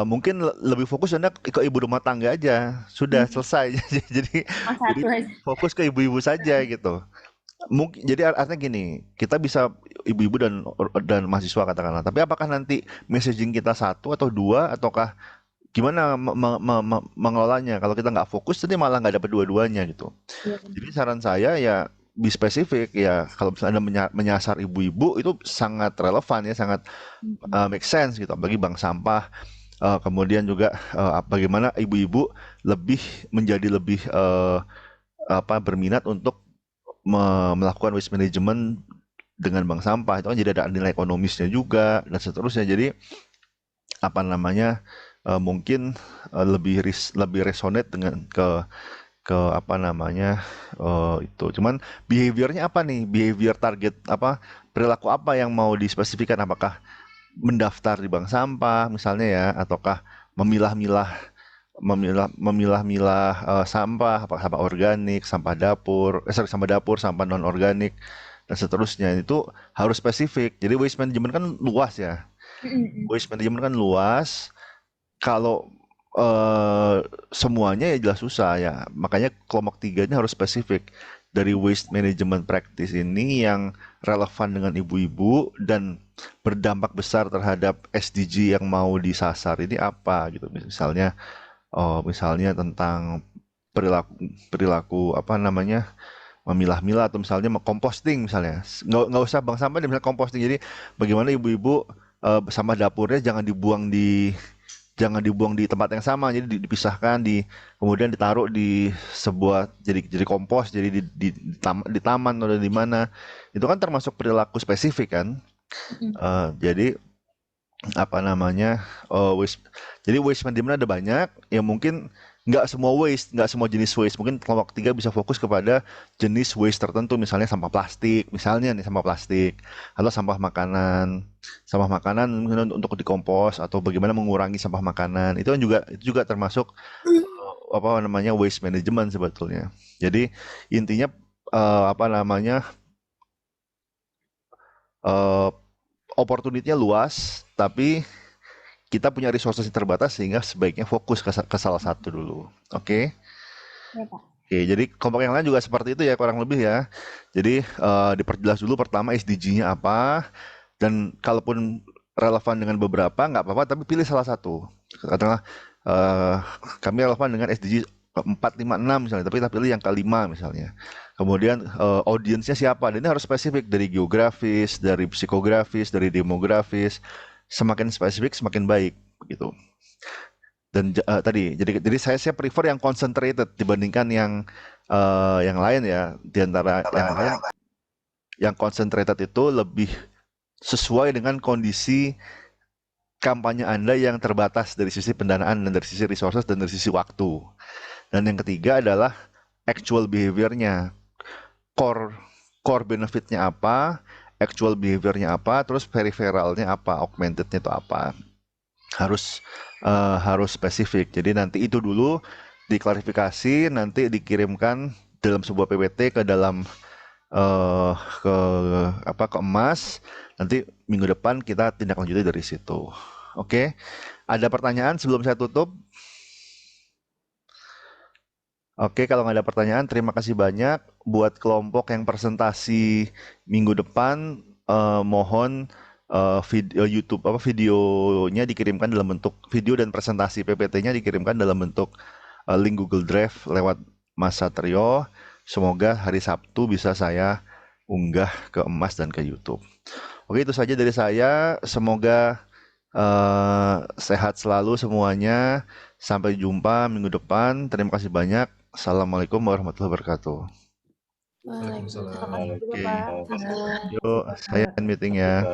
mungkin lebih fokus Anda ke ibu rumah tangga aja, sudah selesai. Jadi fokus ke ibu-ibu saja gitu. Mungkin jadi artinya gini, kita bisa ibu-ibu dan mahasiswa katakanlah, tapi apakah nanti messaging kita 1 atau 2, ataukah gimana mengelolanya. Kalau kita nggak fokus, nanti malah nggak dapat dua-duanya gitu. Iya. Jadi saran saya ya be spesifik ya. Kalau misalnya Anda menyasar ibu-ibu itu sangat relevan ya, sangat make sense gitu. Bagi bank sampah. Kemudian juga bagaimana ibu-ibu menjadi lebih berminat untuk melakukan waste management dengan bank sampah. Itu kan jadi ada nilai ekonomisnya juga dan seterusnya. Jadi apa namanya mungkin lebih resonate dengan ke apa namanya itu. Cuman behaviornya apa nih? Behavior target apa? Perilaku apa yang mau dispesifikan? Apakah mendaftar di bank sampah misalnya ya, ataukah memilah-milah sampah, apa sampah organik, sampah dapur, sampah non organik dan seterusnya. Itu harus spesifik. Jadi waste management kan luas ya. Waste management kan luas. Kalau semuanya ya jelas susah ya. Makanya kelompok 3 ini harus spesifik. Dari waste management practice ini yang relevan dengan ibu-ibu dan berdampak besar terhadap SDG yang mau disasar ini apa gitu. Misalnya tentang perilaku apa namanya memilah-milah, atau misalnya composting misalnya. Nggak usah bank sampah, misalnya composting. Jadi bagaimana ibu-ibu sampah dapurnya jangan dibuang di tempat yang sama, jadi dipisahkan, kemudian ditaruh di sebuah jadi kompos, jadi di taman atau di mana. Itu kan termasuk perilaku spesifik kan. Jadi apa namanya jadi waste management ada banyak ya, mungkin nggak semua jenis waste. Mungkin kelompok 3 bisa fokus kepada jenis waste tertentu, misalnya sampah plastik atau sampah makanan untuk dikompos, atau bagaimana mengurangi sampah makanan. Itu juga termasuk apa namanya waste management sebetulnya. Jadi intinya apa namanya opportunity-nya luas, tapi kita punya resources yang terbatas, sehingga sebaiknya fokus ke salah satu dulu. Oke? Ya, Pak. Oke, jadi kelompok yang lain juga seperti itu ya, kurang lebih ya. Jadi diperjelas dulu pertama SDG-nya apa, dan kalaupun relevan dengan beberapa nggak apa-apa, tapi pilih salah satu. Katakanlah kami relevan dengan SDG 4, 5, 6 misalnya, tapi kita pilih yang kelima misalnya. Kemudian audiensnya siapa, dan ini harus spesifik, dari geografis, dari psikografis, dari demografis. Semakin spesifik semakin baik begitu. Dan jadi saya prefer yang concentrated dibandingkan yang lain ya. Di antara yang lain, yang concentrated itu lebih sesuai dengan kondisi kampanye Anda yang terbatas dari sisi pendanaan dan dari sisi resources dan dari sisi waktu. Dan yang ketiga adalah actual behavior-nya. Core benefit-nya apa, actual behavior-nya apa, terus peripheralnya apa, augmented-nya itu apa. Harus spesifik. Jadi nanti itu dulu diklarifikasi, nanti dikirimkan dalam sebuah PPT ke dalam ke emas. Nanti minggu depan kita tindak lanjuti dari situ. Oke. Ada pertanyaan sebelum saya tutup? Oke, kalau nggak ada pertanyaan, terima kasih banyak. Buat kelompok yang presentasi minggu depan, mohon YouTube videonya dikirimkan dalam bentuk video, dan presentasi PPT-nya dikirimkan dalam bentuk link Google Drive lewat Mas Satrio. Semoga hari Sabtu bisa saya unggah ke emas dan ke YouTube. Oke, itu saja dari saya. Semoga sehat selalu semuanya. Sampai jumpa minggu depan. Terima kasih banyak. Assalamualaikum warahmatullahi wabarakatuh. Waalaikumsalam. Oke. Yuk, saya end meeting ya.